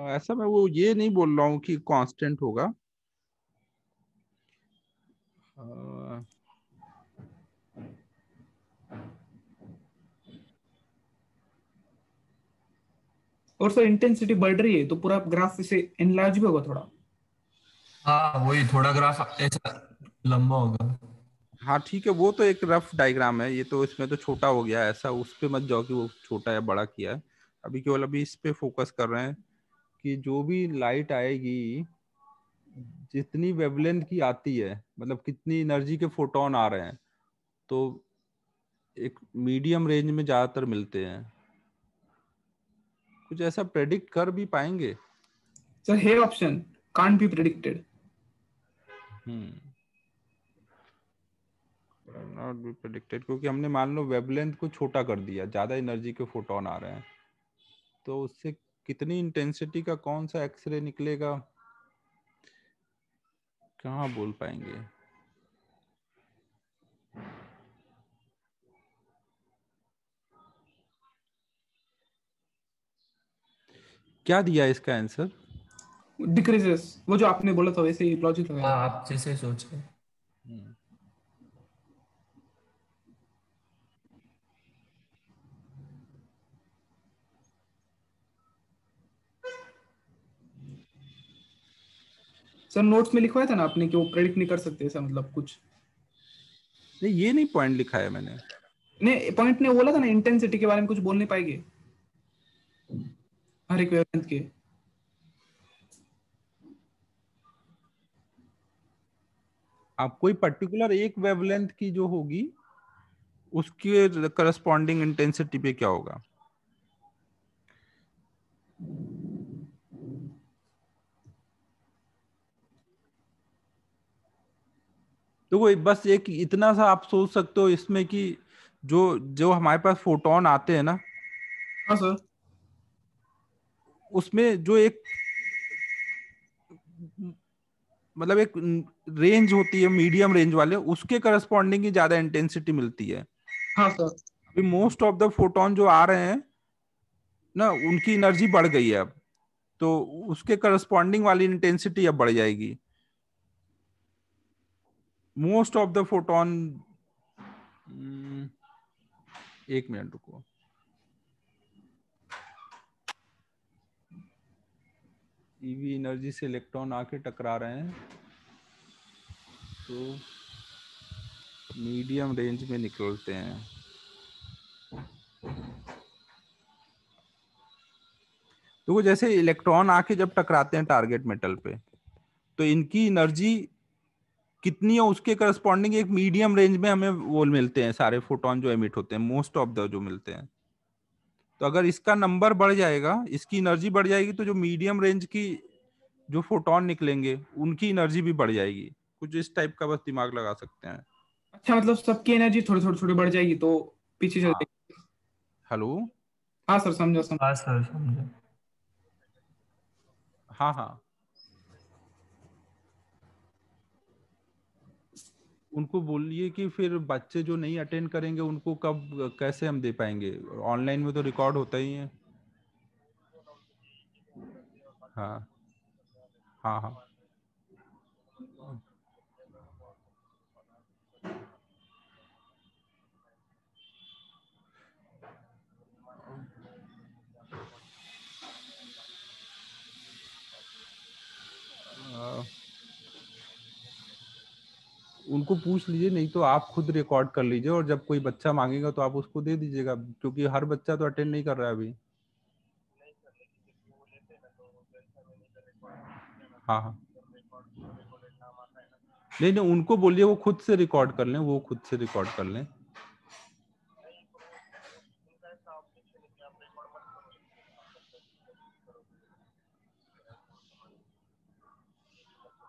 ऐसा मैं वो ये नहीं बोल रहा हूँ कि कांस्टेंट होगा। और सर इंटेंसिटी बढ़ रही है तो पूरा ग्राफ से एनलार्ज भी होगा थोड़ा। हाँ वही, थोड़ा ग्राफ ऐसा लंबा होगा। हाँ ठीक है, वो तो एक रफ डायग्राम है, ये तो इसमें तो छोटा हो गया है, ऐसा उस पे मत जाओ कि वो छोटा या बड़ा किया है। अभी केवल अभी इस पे फोकस कर रहे हैं कि जो भी लाइट आएगी जितनी वेवलेंथ की आती है, मतलब कितनी एनर्जी के फोटोन आ रहे हैं, तो एक मीडियम रेंज में ज्यादातर मिलते हैं। कुछ ऐसा प्रेडिक्ट कर भी पाएंगे? सर है option can't be predicted. Not be predicted, क्योंकि हमने मान लो वेवलेंथ को छोटा कर दिया, ज्यादा एनर्जी के फोटोन आ रहे हैं, तो उससे कितनी इंटेंसिटी का कौन सा एक्सरे निकलेगा, कहाँ बोल पाएंगे? क्या दिया इसका आंसर? डिक्रीजेस, वो जो आपने बोला था वैसे ही लॉजिक हाँ लगाया। आप जैसे सोचे। सर नोट्स में लिखवाया था ना आपने कि वो प्रेडिक्ट नहीं कर सकते ऐसा, मतलब कुछ नहीं, ये नहीं पॉइंट लिखा है मैंने। ने पॉइंट ने बोला था ना इंटेंसिटी के बारे में कुछ बोल नहीं पाएंगे हर एक वेवलेंथ के। आप कोई पर्टिकुलर एक वेवलेंथ की जो होगी उसके करस्पॉन्डिंग इंटेंसिटी पे क्या होगा? तो वो बस एक इतना सा आप सोच सकते हो इसमें कि जो जो हमारे पास फोटोन आते हैं ना, हाँ सर। उसमें जो एक मतलब एक रेंज होती है मीडियम रेंज वाले, उसके करस्पॉन्डिंग ही ज्यादा इंटेंसिटी मिलती है। हाँ सर। अभी मोस्ट ऑफ द फोटोन जो आ रहे हैं ना, उनकी एनर्जी बढ़ गई है अब, तो उसके करस्पॉन्डिंग वाली इंटेंसिटी अब बढ़ जाएगी। मोस्ट ऑफ द फोटोन, एक मिनट रुको, ईवी एनर्जी से इलेक्ट्रॉन आके टकरा रहे हैं तो मीडियम रेंज में निकलते हैं। तो वो जैसे इलेक्ट्रॉन आके जब टकराते हैं टारगेट मेटल पे, तो इनकी एनर्जी कितनी है उसके करस्पॉन्डिंग एक मीडियम रेंज में हमें वो मिलते हैं, सारे फोटोन जो एमिट होते हैं मोस्ट ऑफ द जो मिलते हैं। तो अगर इसका नंबर बढ़ जाएगा, इसकी एनर्जी बढ़ जाएगी, तो जो मीडियम रेंज की जो फोटोन निकलेंगे उनकी एनर्जी भी बढ़ जाएगी। कुछ इस टाइप का बस दिमाग लगा सकते हैं। अच्छा मतलब सबकी एनर्जी थोड़ी थोड़ी थोड़ी बढ़ जाएगी तो पीछे चल हाँ। जाएगी। हेलो। हाँ सर समझा समझा। हाँ सर समझे। हाँ हाँ, उनको बोलिए कि फिर बच्चे जो नहीं अटेंड करेंगे उनको कब कैसे हम दे पाएंगे, ऑनलाइन में तो रिकॉर्ड होता ही है। हाँ हाँ हाँ। उनको पूछ लीजिए, नहीं तो आप खुद रिकॉर्ड कर लीजिए और जब कोई बच्चा मांगेगा तो आप उसको दे दीजिएगा, क्योंकि हर बच्चा तो अटेंड नहीं कर रहा है अभी। हाँ हाँ, नहीं नहीं, उनको बोलिए वो खुद से रिकॉर्ड कर लें, वो खुद से रिकॉर्ड कर लें।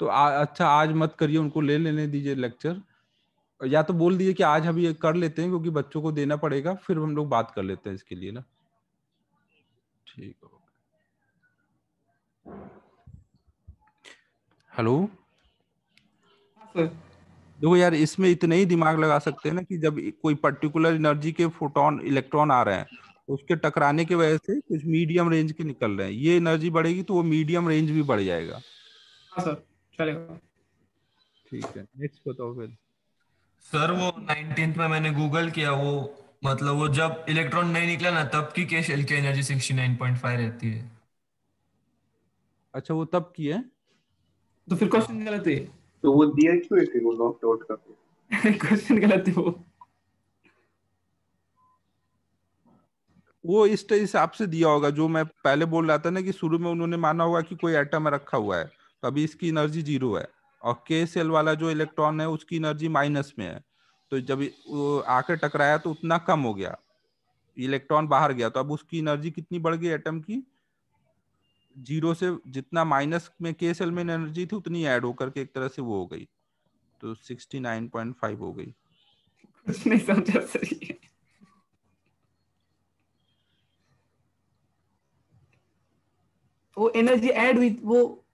तो अच्छा आज मत करिए, उनको ले लेने दीजिए लेक्चर, या तो बोल दीजिए कि आज हम ये कर लेते हैं क्योंकि बच्चों को देना पड़ेगा, फिर हम लोग बात कर लेते हैं इसके लिए ना। ठीक है। हेलो। सर देखो यार, इसमें इतने ही दिमाग लगा सकते हैं ना कि जब कोई पर्टिकुलर एनर्जी के फोटोन इलेक्ट्रॉन आ रहे हैं, तो उसके टकराने की वजह से कुछ मीडियम रेंज के निकल रहे हैं, ये एनर्जी बढ़ेगी तो वो मीडियम रेंज भी बढ़ जाएगा। हाँ सर चलेगा। ठीक है, नेक्स्ट बताओ फिर। सर वो 19th में मैंने गूगल किया, वो मतलब वो जब इलेक्ट्रॉन नहीं निकला ना तब की के शेल की एनर्जी 69.5 रहती है। अच्छा, वो तब की है। तो फिर क्वेश्चन गलत है। तो वो दिया क्यों है फिर वो नॉकड आउट करके? क्वेश्चन गलत है वो इस हिसाब से दिया होगा जो मैं पहले बोल रहा था ना, कि शुरू में उन्होंने माना होगा कि कोई एटम रखा हुआ है, तो अभी इसकी एनर्जी 0 है, और के सेल वाला जो इलेक्ट्रॉन है उसकी एनर्जी माइनस में है, तो जब वो आके टकराया तो उतना कम हो गया, इलेक्ट्रॉन बाहर गया, तो अब उसकी एनर्जी कितनी बढ़ गई एटम की, जीरो से जितना माइनस में के सेल में एनर्जी थी उतनी ऐड होकर के एक तरह से वो हो गई, तो 69.5 हो गई। कुछ नहीं समझा सर ये। वो एनर्जी ऐड हुई वो,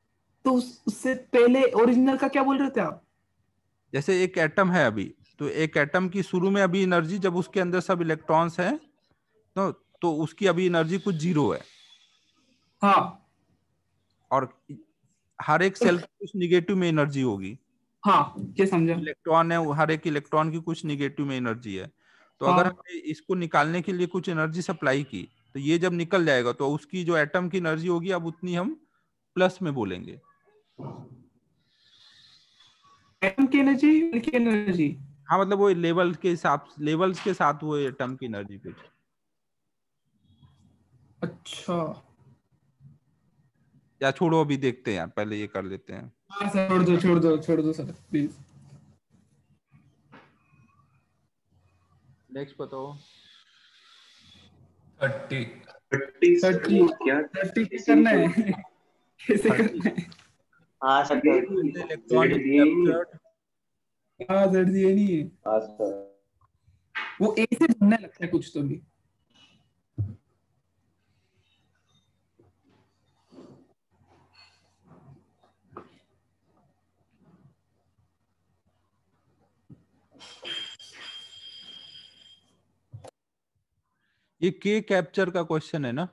तो उससे पहले ओरिजिनल का क्या बोल रहे थे आप? जैसे एक एटम है अभी, तो एक एटम की शुरू में अभी एनर्जी, जब उसके अंदर सब इलेक्ट्रॉन्स हैं तो उसकी अभी एनर्जी कुछ जीरो है, हाँ और हर एक सेल की कुछ निगेटिव में एनर्जी होगी। हाँ, ये समझा। इलेक्ट्रॉन है, हर एक इलेक्ट्रॉन की कुछ निगेटिव में एनर्जी है। तो अगर हाँ हमने इसको निकालने के लिए कुछ एनर्जी सप्लाई की, तो ये जब निकल जाएगा तो उसकी जो एटम की एनर्जी होगी अब उतनी हम प्लस में बोलेंगे। एटम की एनर्जी की एनर्जी। हाँ, मतलब वो लेवल के हिसाब, लेवल्स के साथ वो एटम की एनर्जी कुछ। अच्छा या छोड़ो, अभी देखते हैं यार, पहले ये कर लेते हैं। हाँ सर, छोड़ दो छोड़ दो छोड़ दो सर प्लीज। नेक्स्ट बताओ। 30। 30 30 क्या 30 करना है कैसे 30 करना है? हाँ सर, इलेक्ट्रॉन इज दिए ही नहीं। कैप्चर्ड। हाँ सर ये नहीं है, हाँ सर। वो ए से बनने लगता है कुछ तो भी। ये के कैप्चर का क्वेश्चन है ना?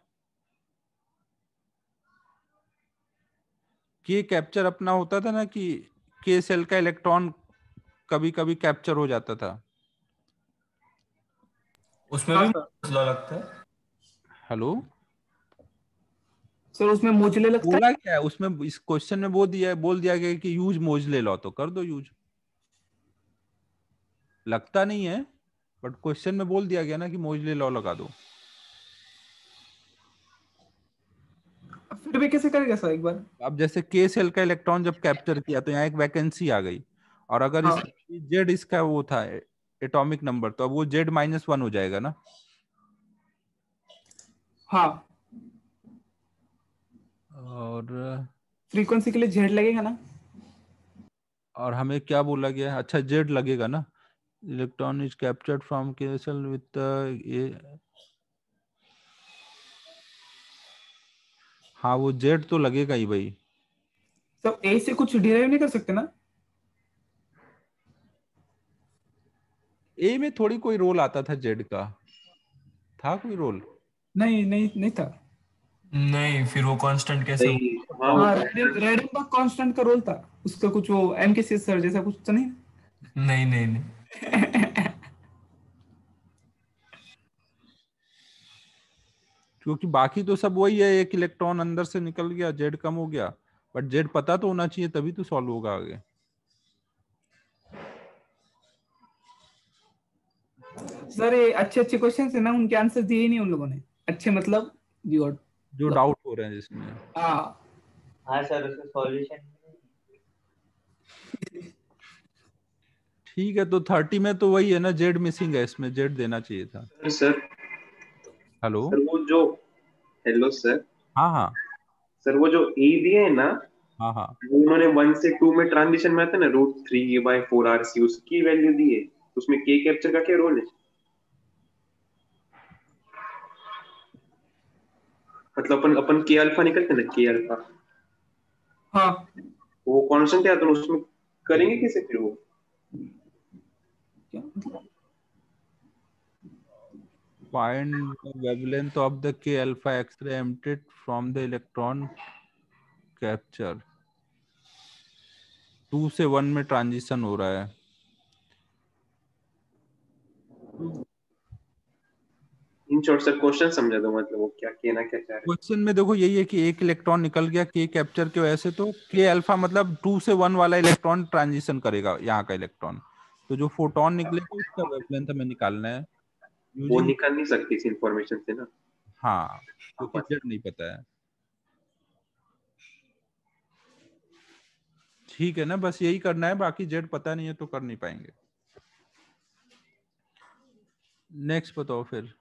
के कैप्चर अपना होता था ना कि के सेल का इलेक्ट्रॉन कभी कभी कैप्चर हो जाता था। उसमें हाँ भी सर, मसला लगता है। हेलो, सर उसमें मोजले लगता है। बोला क्या है उसमें? इस क्वेश्चन में वो दिया है, बोल दिया गया है कि यूज मोजले लॉ, तो कर दो यूज। लगता नहीं है, बट क्वेश्चन में बोल दिया गया ना कि मोजले लॉ लगा दो। फिर भी कैसे करेगा सर एक बार? अब जैसे के सेल का इलेक्ट्रॉन जब कैप्चर किया तो यहाँ एक वैकेंसी आ गई, और अगर इस हाँ जेड इसका वो था एटॉमिक नंबर, तो अब वो जेड -1 हो जाएगा ना। हाँ, और फ्रीक्वेंसी के लिए जेड लगेगा ना? और हमें क्या बोला गया है? अच्छा, जेड लगेगा ना। इलेक्ट्रॉन इज कैप्चर्ड फ्रॉम के सेल विथ ये, हाँ वो जेड तो लगेगा ही भाई। सब ए से कुछ डिराइव नहीं कर सकते ना? ए में थोड़ी कोई रोल आता था जेड का? था कोई रोल? नहीं नहीं नहीं था। नहीं, फिर वो कांस्टेंट कैसे नहीं, हाँ हाँ, रेडेनबर्ग कांस्टेंट का रोल था उसका, कुछ वो एम के सी सर जैसा कुछ तो नहीं? नहीं नहीं नहीं। क्योंकि बाकी तो सब वही है, एक इलेक्ट्रॉन अंदर से निकल गया, जेड कम हो गया, बट जेड पता तो होना चाहिए तभी तो सॉल्व होगा आगे। सर ये अच्छे अच्छे क्वेश्चन है ना, उनके आंसर दिए ही नहीं उन लोगों ने। अच्छे मतलब जो डाउट हो रहे हैं जिसमें। हाँ हाँ सर, उसका सॉल्यूशन। ठीक है, तो 30 में तो वही है ना, जेड मिसिंग है, इसमें जेड देना चाहिए था। Sir hello. सर वो जो, हेलो सर, हाँ हाँ सर वो जो ए दिए है ना, हाँ हाँ। वो उन्होंने 1 से 2 में ट्रांजिशन में आता है ना, √3/4RC, उसकी वैल्यू दी है। उसमें के कैप्चर का क्या रोल है? मतलब अपन अपन के अल्फा निकलते हैं ना, के अल्फा, हाँ। वो कांस्टेंट है, तो उसमें करेंगे कैसे फिर वो? क्या मतलब? Find the wavelength of the K alpha X-ray emitted from the electron capture। 2 से 1 में ट्रांजिशन हो रहा है। इन शॉर्ट सर क्वेश्चन समझा दो, मतलब वो क्या कहना क्या चाह रहे क्वेश्चन में देखो यही है कि एक इलेक्ट्रॉन निकल गया के कैप्चर की वजह से, तो के अल्फा मतलब 2 से 1 वाला इलेक्ट्रॉन ट्रांजिशन करेगा, यहाँ का इलेक्ट्रॉन। तो जो फोटोन निकलेगा उसका वेवलेंथ हमें निकालना है हैं। वो यूजिंग। निकाल नहीं सकती इस इंफॉर्मेशन से ना। हाँ, क्योंकि जेड नहीं पता है। ठीक है ना, बस यही करना है, बाकी जेड पता नहीं है तो कर नहीं पाएंगे। नेक्स्ट बताओ फिर।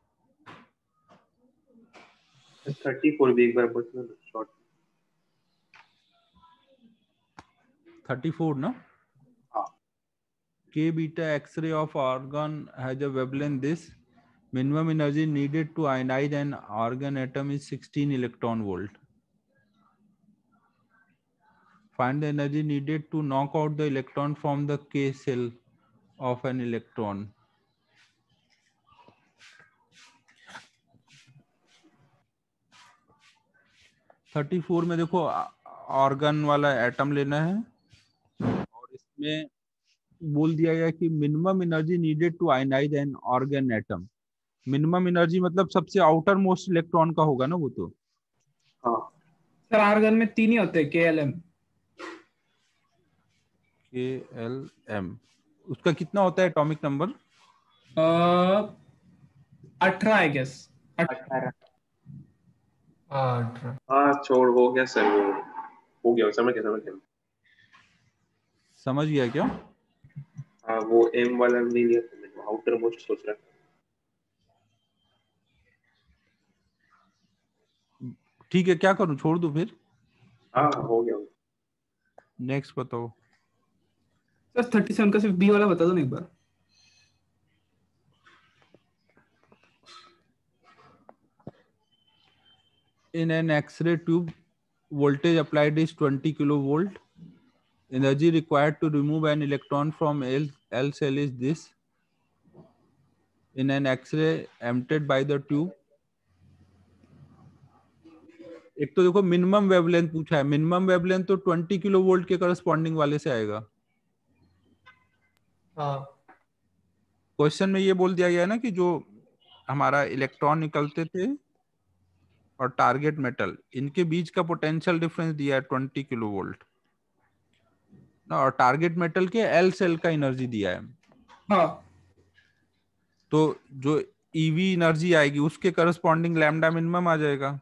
34 भी एक बार बता दो शॉर्ट। 34 ना? हाँ। K beta X-ray of organ has a wavelength this. Minimum energy needed to ionize an organ atom is 16 electron volt. Find the energy needed to knock out the electron from the K cell of an electron. Thirty four में देखो organ वाला atom लेना है और इसमें बोल दिया गया कि minimum energy needed to ionise an argon atom. Minimum energy मतलब सबसे आउटर मोस्ट इलेक्ट्रॉन का होगा ना वो तो। हाँ सर आर्गन में 3 ही होते हैं, KLM। KLM उसका कितना होता है एटॉमिक नंबर? 18 I guess. 18। हाँ छोड़, हो गया सर, वो हो गया, समझ गया। समझ गया क्या? हाँ वो M वाला नहीं लिया था मैंने, आउटर मोस्ट सोच रहा था। ठीक है, क्या करूं, छोड़ दो फिर? हाँ हो गया। नेक्स्ट बताओ। सर 37 का सिर्फ B वाला बता दो ना एक बार। In an X-ray tube, voltage applied is 20 kilovolt. Energy required to remove an electron from L cell is this. In an X-ray emitted by the tube. एक तो देखो मिनिमम वेवलेंथ पूछा है, मिनिमम वेवलेंथ तो 20 किलोवोल्ट के corresponding वाले से आएगा। क्वेश्चन में ये बोल दिया गया है ना कि जो हमारा इलेक्ट्रॉन निकलते थे और टारगेट मेटल, इनके बीच का पोटेंशियल डिफरेंस दिया है 20 किलोवोल्ट ना, और टारगेट मेटल के एल सेल का एनर्जी दिया है। हाँ तो जो ईवी एनर्जी आएगी उसके करस्पॉन्डिंग लैम्डा मिनिमम आ जाएगा।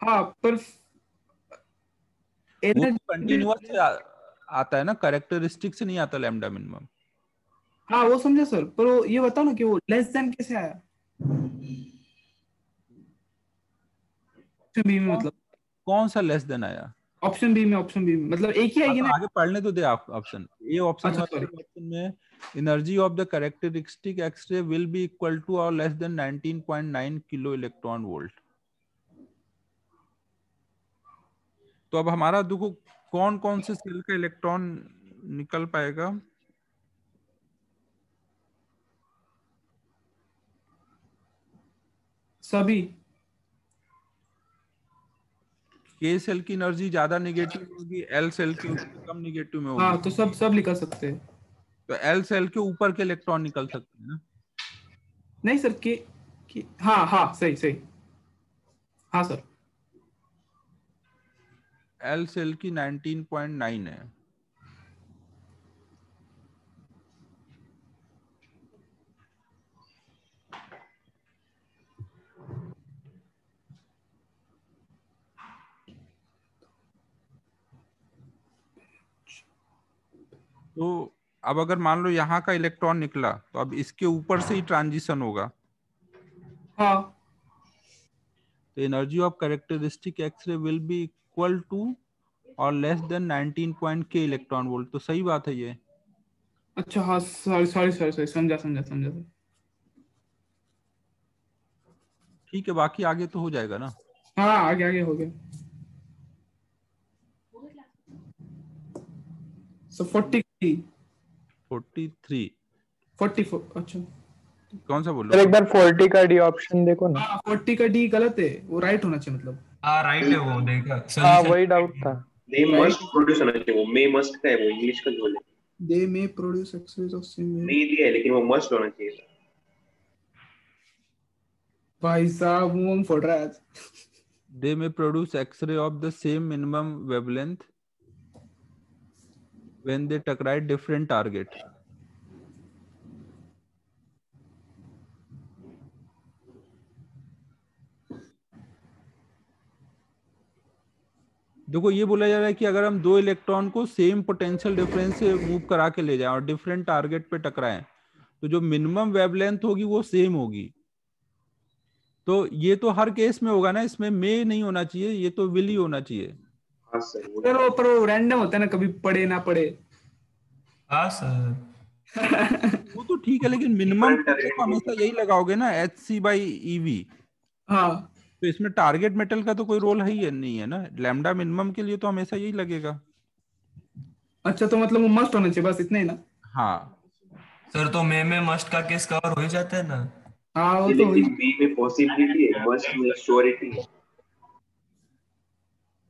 हाँ पर कंटिन्यूअस आता है ना, कैरेक्टरिस्टिक से नहीं आता लैम्डा मिनिमम। हाँ वो समझा सर, पर वो ये बताओ ना कि वो लेस देन कैसे आया ऑप्शन बी में? मतलब कौन सा लेस देन आया? ऑप्शन बी में मतलब एक ही आएगी ना। आगे पढ़ने तो दे आप ऑप्शन। ये ऑप्शन अच्छा, ऑप्शन में energy of the characteristic x-ray will be equal to और less than 19.9 kilo electron volt. तो अब हमारा देखो कौन कौन से सेल का इलेक्ट्रॉन निकल पाएगा। सभी के सेल की एनर्जी ज्यादा नेगेटिव होगी, एल सेल की कम नेगेटिव में होगी। हाँ तो सब निकल सकते हैं। तो एल सेल के ऊपर के इलेक्ट्रॉन निकल सकते हैं ना? नहीं सर के हाँ सही हाँ सर। एल सेल की 19.9 है। तो अब अगर मान लो यहाँ का इलेक्ट्रॉन निकला तो अब इसके ऊपर से ही ट्रांजिशन होगा। हाँ तो energy of characteristic x-ray will be equal to और लेस देन 19 के इलेक्ट्रॉन वोल्ट। तो सही बात है ये। अच्छा हाँ सॉरी समझा ठीक है, बाकी आगे तो हो जाएगा ना। हाँ आगे हो गया। So 43 44 अच्छा कौन सा बोलो? सर एक बार 40 का डी ऑप्शन देखो ना। 40 का डी गलत है, वो राइट होना चाहिए मतलब। हाँ राइट है वो, देखा हाँ solution। वही डाउट था। दे मस्ट प्रोड्यूस होना चाहिए, वो मे मस्ट का है, वो इंग्लिश का बोले। They may produce X-rays of same नहीं दिया है लेकिन वो मस्ट होना चाहिए था। भाई साहब मुंह में फोड़ रहा है आज। They may produce X-ray of the same minimum wavelength when they target different target. देखो ये बोला जा रहा है कि अगर हम दो इलेक्ट्रॉन को सेम पोटेंशियल डिफरेंस से मूव करा के ले जाएं और डिफरेंट टारगेट पे टकराएं तो जो मिनिमम वेवलेंथ होगी वो सेम होगी। तो ये तो हर केस में होगा ना, इसमें मे नहीं होना चाहिए, ये तो विल ही होना चाहिए। हाँ सर वो सर वो पर वो रैंडम होता है ना, कभी पढ़े ना पढ़े। हाँ सर। वो तो ठीक है, लेकिन मिनिमम Different target हमेशा यही लगाओगे ना, HC/EV। हाँ तो इसमें टारगेट मेटल का तो कोई रोल है ही नहीं है ना, लैम्डा मिनिमम के लिए तो हमेशा यही लगेगा। अच्छा, तो मतलब वो मस्ट होना चाहिए, बस इतना ही ना? हाँ सर तो में मस्ट का केस कवर हो ही जाता है ना। हाँ वो ये, तो लेकिन बी में पॉसिबिलिटी है, मस्ट में श्योरिटी है।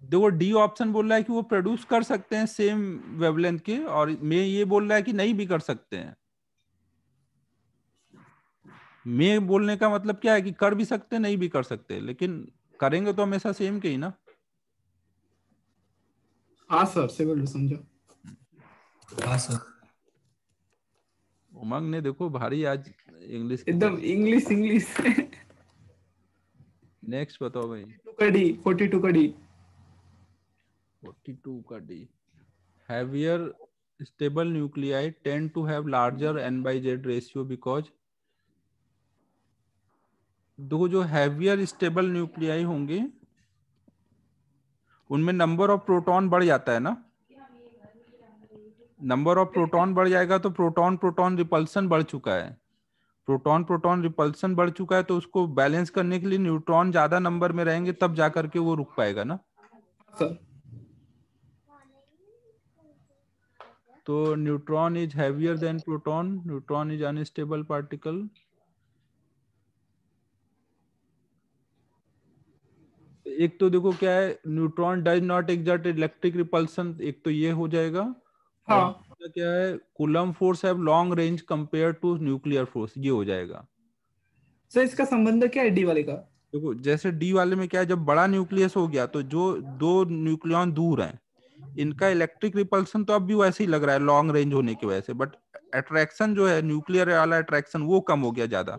देखो, डी ऑप्शन बोल रहा है कि वो प्रोड्यूस कर सकते हैं सेम वेवलेंथ के, और मैं ये बोल रहा है कि नहीं भी कर सकते हैं। मैं बोलने का मतलब क्या है कि कर भी सकते हैं, नहीं भी कर सकते, लेकिन करेंगे तो हमेशा सेम के ही ना। हाँ सर, सिविल समझो। हाँ सर। उमंग ने देखो भारी आज इंग्लिश की एकदम इंग्लिश इंग्लिश। नेक्स्ट बताओ भाई। 42 का डी। 42 का D. Heavier stable nuclei tend to have larger n/z ratio because, देखो जो हैवियर स्टेबल न्यूक्लियाई होंगे उनमें नंबर ऑफ प्रोटॉन बढ़ जाता है ना। नंबर ऑफ प्रोटॉन बढ़ जाएगा तो प्रोटॉन प्रोटॉन रिपल्सन बढ़ चुका है। प्रोटॉन प्रोटॉन रिपल्सन बढ़ चुका है, तो उसको बैलेंस करने के लिए न्यूट्रॉन ज्यादा नंबर में रहेंगे, तब जा करके वो रुक पाएगा ना। सर तो neutron is heavier than proton, neutron is unstable particle. एक तो देखो क्या है, neutron does not exert electric repulsion, एक तो ये हो जाएगा। और हाँ दूसरा क्या है, coulomb force have long range compare to nuclear force, ये हो जाएगा। सर, इसका संबंध क्या है डी वाले का? देखो जैसे डी वाले में क्या है, जब बड़ा न्यूक्लियस हो गया तो जो दो न्यूक्लियॉन दूर हैं इनका इलेक्ट्रिक रिपल्सन तो अब भी वैसे ही लग रहा है लॉन्ग रेंज होने की वजह से, बट अट्रैक्शन जो है न्यूक्लियर वाला अट्रैक्शन वो कम हो गया ज्यादा।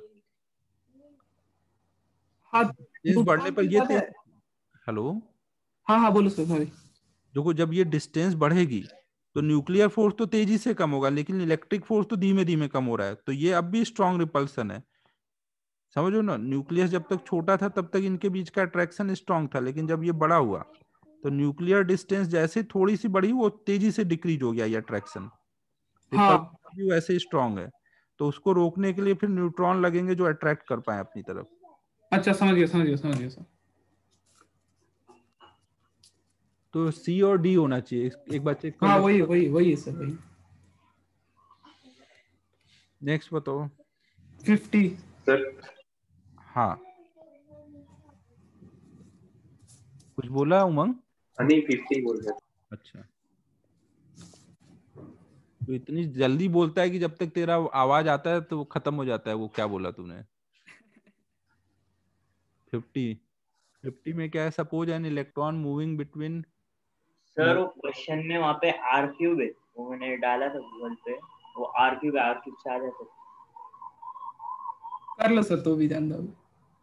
हाँ इस बढ़ने पर ये है। हेलो, हाँ हाँ बोलो सर, सॉरी। देखो जब ये डिस्टेंस बढ़ेगी तो न्यूक्लियर फोर्स तो तेजी से कम होगा, लेकिन इलेक्ट्रिक फोर्स तो धीमे धीमे कम हो रहा है, तो ये अब भी स्ट्रॉन्ग रिपल्सन है। समझो ना, न्यूक्लियस जब तक छोटा था तब तक इनके बीच का अट्रैक्शन स्ट्रॉन्ग था, लेकिन जब ये बड़ा हुआ तो न्यूक्लियर डिस्टेंस जैसे थोड़ी सी बढ़ी वो तेजी से डिक्रीज हो गया ये अट्रैक्शन। हाँ रिपल्सन भी वैसे स्ट्रॉन्ग है, तो उसको रोकने के लिए फिर न्यूट्रॉन लगेंगे जो अट्रैक्ट कर पाए अपनी तरफ। अच्छा, समझ गया समझ गया समझ गया सर। तो सी और डी होना चाहिए, एक बार चेक कर हाँ लो। वही वही वही है सर, वही। नेक्स्ट बताओ। 50। सर हाँ कुछ बोला उमंग? नहीं 50 बोल रहे थे। अच्छा, तो इतनी जल्दी बोलता है कि जब तक तेरा आवाज आता है तो वो खत्म हो जाता है। वो क्या बोला तूने? 50 में क्या है, suppose an electron moving between. Sir वो क्वेश्चन में वहाँ पे आर क्यूब है, वो मैंने डाला था गूगल पे, वो आर क्यूब से आ जाता है। कर लो सर, तो भी ध्यान दो।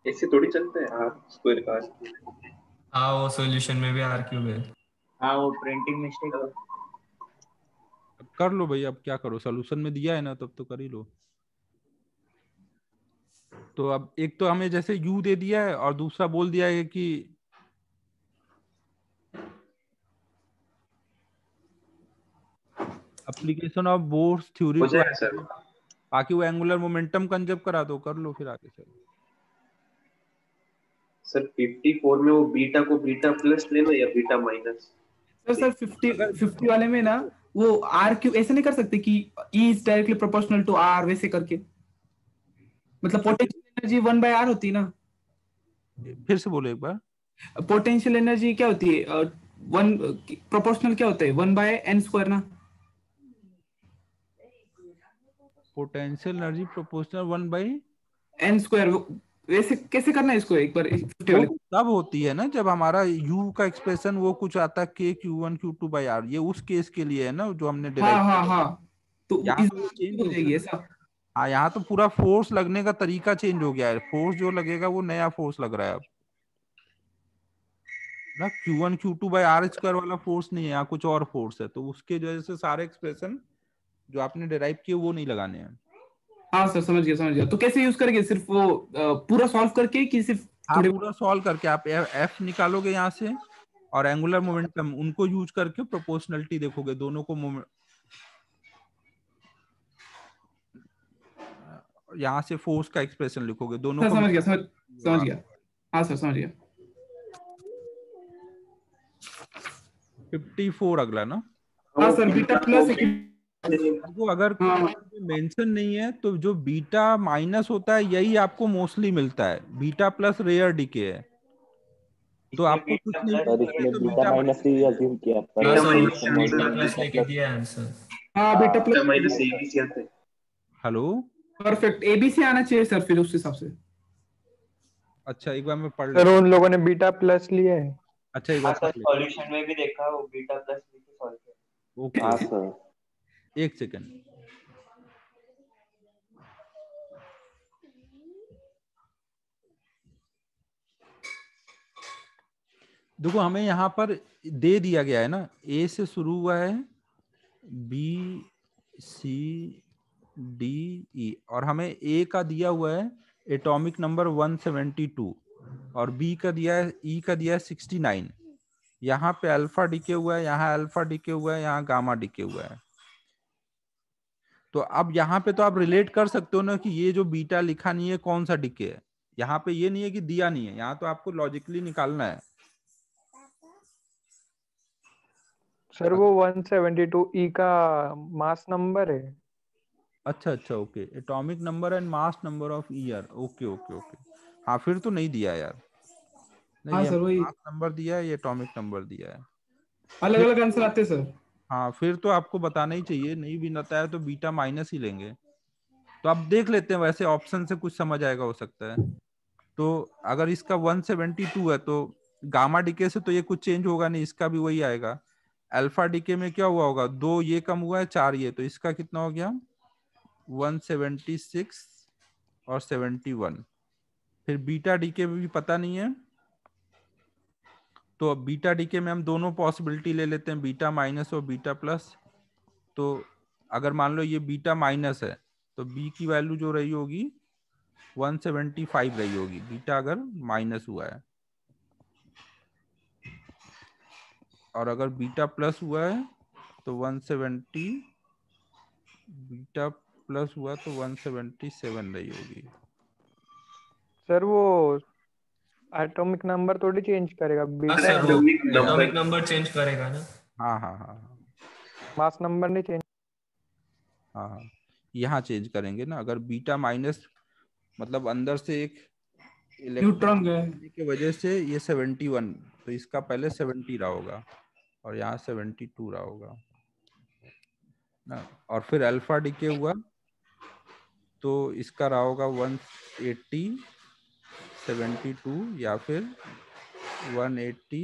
ऐसे थोड़ी चलता है आर स्क्वायर का। हाँ वो सॉल्यूशन में भी आर क्यूब है। हाँ वो प्रिंटिंग मिस्टेक है। अब कर लो भाई, अब क्या करो, सोल्यूशन में दिया है ना, तब तो कर ही लो। तो अब एक तो हमें जैसे यू दे दिया है और दूसरा बोल दिया है कि एप्लीकेशन ऑफ बोर्स थ्योरी हो टू, जाएगा सर। बाकी वो एंगुलर मोमेंटम कंजर्व करा दो, कर लो फिर आगे चलो। सर 54 में वो बीटा को बीटा प्लस लेना या बीटा माइनस? सर 50 वाले में ना, वो आर क्यू ऐसे नहीं कर सकते कि E is directly proportional to R, वैसे करके? मतलब पोटेंशियल एनर्जी 1/r होती है ना? फिर से बोलो एक बार। पोटेंशियल एनर्जी क्या होती है? वन प्रोपोर्शनल क्या होता है? 1/n² ना? Potential energy proportional 1/n²। वैसे कैसे करना है इसको एक बार 50 वाले? तब होती है ना जब हमारा u का एक्सप्रेशन वो कुछ आता है k q1 q2/r, ये उस केस के लिए है ना जो हमने हाँ डिराइव हाँ हाँ, तो यहाँ इस तो वो चेंज हो हो जाएगी गया। ऐसा? हाँ यहाँ तो पूरा फोर्स लगने का तरीका चेंज हो गया है, फोर्स जो लगेगा वो नया फोर्स लग रहा है अब ना। q1 q2/r² वाला फोर्स नहीं है, यहाँ कुछ और फोर्स है, तो उसके वजह से सारे एक्सप्रेशन जो आपने डिराइव किए वो नहीं लगाने हैं। हाँ सर, समझ गया समझ गया। तो कैसे यूज करेंगे? सिर्फ वो पूरा सॉल्व करके कि सिर्फ हाँ थोड़े? पूरा सॉल्व करके आप f निकालोगे यहाँ से, और एंगुलर मोमेंटम, उनको यूज करके प्रोपोर्शनलिटी देखोगे, दोनों को यहाँ से फोर्स का एक्सप्रेशन लिखोगे, दोनों सर को समझ गया। हाँ सर समझ गया। 54 अगला ना। हाँ सर बीटा प्लस तो अगर मेंशन नहीं है तो जो बीटा माइनस होता है यही आपको मोस्टली मिलता है, बीटा प्लस रेयर डीके है, तो आपको कुछ नहीं सर इसमें बीटा माइनस ही अज्यूम किया पर बीटा प्लस लेके दिया आंसर। हाँ बीटा प्लस माइनस एबीसी आता है। हेलो परफेक्ट, एबीसी आना चाहिए सर फिर उस हिसाब से। अच्छा एक बार मैं पढ़ सर लेता उन लोगों ने बीटा प्लस लिया है। अच्छा एक बार सर सॉल्यूशन में भी देखा वो बीटा प्लस लेके सॉल्व किया। ओके हाँ सर। एक सेकंड। देखो हमें यहाँ पर दे दिया गया है ना, ए से शुरू हुआ है, बी सी डी ई, और हमें ए का दिया हुआ है एटॉमिक नंबर 172 और बी का दिया है, ई का दिया है 69। यहाँ पे अल्फा डिके हुआ है, यहाँ अल्फा डिके हुआ है, यहाँ गामा डिके हुआ है। तो अब यहाँ पे तो आप रिलेट कर सकते हो ना कि ये जो बीटा लिखा नहीं है कौन सा डिके है। यहाँ पे ये नहीं है कि दिया नहीं है, यहाँ तो आपको लॉजिकली निकालना है। सर वो 172 ई का मास नंबर है। अच्छा अच्छा okay, atomic number and mass number of year, okay okay okay. हाँ फिर तो नहीं दिया यार, नहीं हाँ ये सर वही मास नंबर दिया है, ये एटॉमिक नंबर दिया है। अलग अलग आंसर आते हैं सर। हाँ फिर तो आपको बताना ही चाहिए, नहीं भी बताया तो बीटा माइनस ही लेंगे। तो अब देख लेते हैं, वैसे ऑप्शन से कुछ समझ आएगा हो सकता है। तो अगर इसका 172 है तो गामा डीके से तो ये कुछ चेंज होगा नहीं, इसका भी वही आएगा। अल्फा डीके में क्या हुआ होगा, 2 ये कम हुआ है 4 ये, तो इसका कितना हो गया 176 और 71। फिर बीटा डीके में भी पता नहीं है, तो बीटा डीके में हम दोनों पॉसिबिलिटी ले लेते हैं, बीटा माइनस और बीटा प्लस। तो अगर मान लो ये बीटा माइनस है तो बी की वैल्यू जो रही होगी 175 रही होगी, बीटा अगर माइनस हुआ है। और अगर बीटा प्लस हुआ है तो 170, बीटा प्लस हुआ तो 177 रही होगी। सर वो एटॉमिक नंबर थोड़ी चेंज करेगा, हाँ सर वो एटॉमिक नंबर चेंज करेगा ना। हाँ हाँ हाँ मास नंबर नहीं चेंज। हाँ हाँ यहाँ चेंज करेंगे ना। अगर बीटा माइनस मतलब अंदर से एक न्यूट्रॉन गए की वजह से ये 71, तो इसका पहले 70 रहा होगा और यहाँ 72 रहा होगा ना। और फिर अल्फा डीके हुआ तो इसका रहा होगा 180, 72 या फिर 180,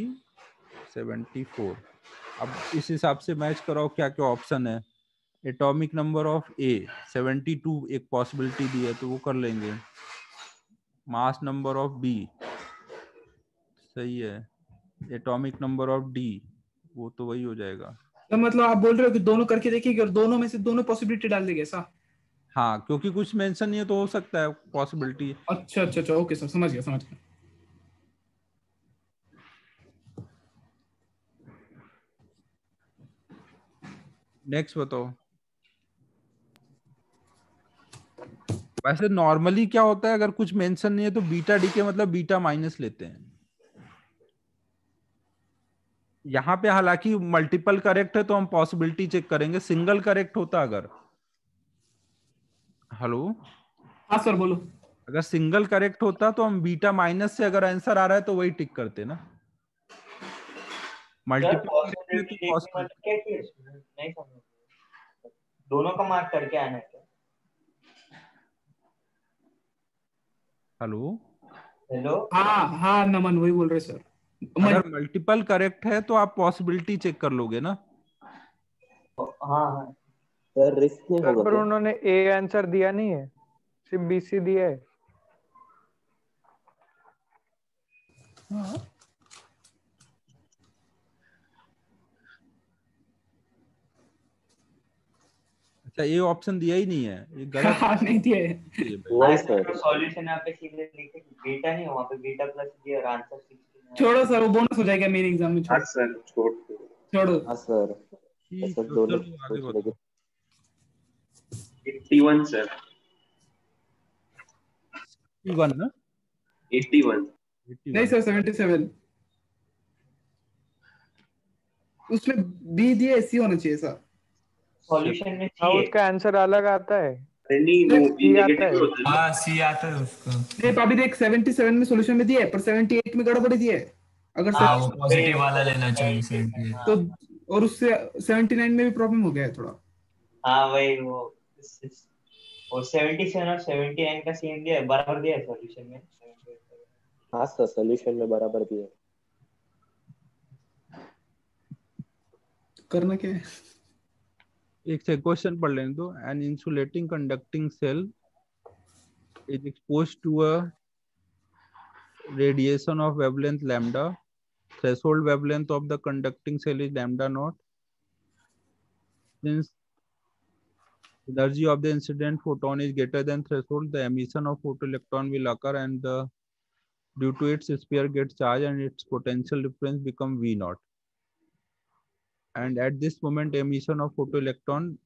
74। अब इस हिसाब से मैच कराओ क्या क्या ऑप्शन है। एटॉमिक नंबर ऑफ ए 72 एक पॉसिबिलिटी दी है तो वो कर लेंगे। मास नंबर ऑफ बी सही है, एटॉमिक नंबर ऑफ डी वो तो वही हो जाएगा। तो मतलब आप बोल रहे हो कि दोनों करके देखिए और दोनों में से दोनों पॉसिबिलिटी डाल देंगे ऐसा? हाँ क्योंकि कुछ मेंशन नहीं है तो हो सकता है पॉसिबिलिटी। अच्छा अच्छा अच्छा ओके सर समझ गया। नेक्स्ट बताओ। वैसे नॉर्मली क्या होता है अगर कुछ मेंशन नहीं है तो बीटा डी के मतलब बीटा माइनस लेते हैं। यहाँ पे हालांकि मल्टीपल करेक्ट है तो हम पॉसिबिलिटी चेक करेंगे, सिंगल करेक्ट होता अगर। हेलो हाँ सर बोलो। अगर सिंगल करेक्ट होता तो हम बीटा माइनस से अगर आंसर आ रहा है तो वही टिक करते ना। मल्टीपल नहीं समझ, दोनों का मार्क करके आना है। हेलो हेलो हाँ हाँ नमन वही बोल रहे सर। अगर मल्टीपल करेक्ट है तो आप पॉसिबिलिटी चेक कर लोगे ना। हाँ सर रिस्क नहीं होगा पर क्या? उन्होंने ए आंसर दिया नहीं है, सिर्फ बीसी दिया है। अच्छा ये ऑप्शन दिया ही नहीं है, ये गलत हाँ नहीं दिया है। नहीं सर। सॉल्यूशन यहाँ पे सीधे लिखे बीटा नहीं, वहाँ पे बीटा प्लस दिया और आंसर 69। छोड़ो सर, वो बोनस हो जाएगा मेरे एग्जाम में, हाँ छोड़ो सर छोड़ दो। छोड़ो। हाँ सर, ठीक ऐसा है, दोनों चलो आगे सोच लेंगे। बताओ। 81 सर, 81 ना? 81। नहीं 81। सर 77, उसमें बी दिए, सी होना चाहिए सर। सॉल्यूशन में हाँ, सी है। उसका आंसर अलग आता है, अरे नहीं, वो बी सी आता नेगेटिव है। होता है ना। हाँ सी आता है उसका। नहीं अभी देख 77 में सॉल्यूशन में दिया है, पर 78 में गड़बड़ी दिया है। अगर हाँ वो 7 पॉजिटिव वाला लेना चाहिए 78। तो, और उससे 79 में भी प्रॉब्लम हो गया है थोड़ा। हाँ वही वो 77 और 79 का सेम दिया है, बराबर दिया है सॉल्यूशन में। हाँ सर, सोल्यूशन में बराबर दिए। करना क्या है? एक से क्वेश्चन पढ़ लेने दो। An insulating conducting cell is exposed to a radiation of wavelength lambda. Threshold wavelength of the conducting cell is lambda naught. Since energy of the incident photon is greater than threshold, the emission of photoelectron will occur, and due to its sphere gets charged and its potential difference become V naught. And at this moment emission of photoelectron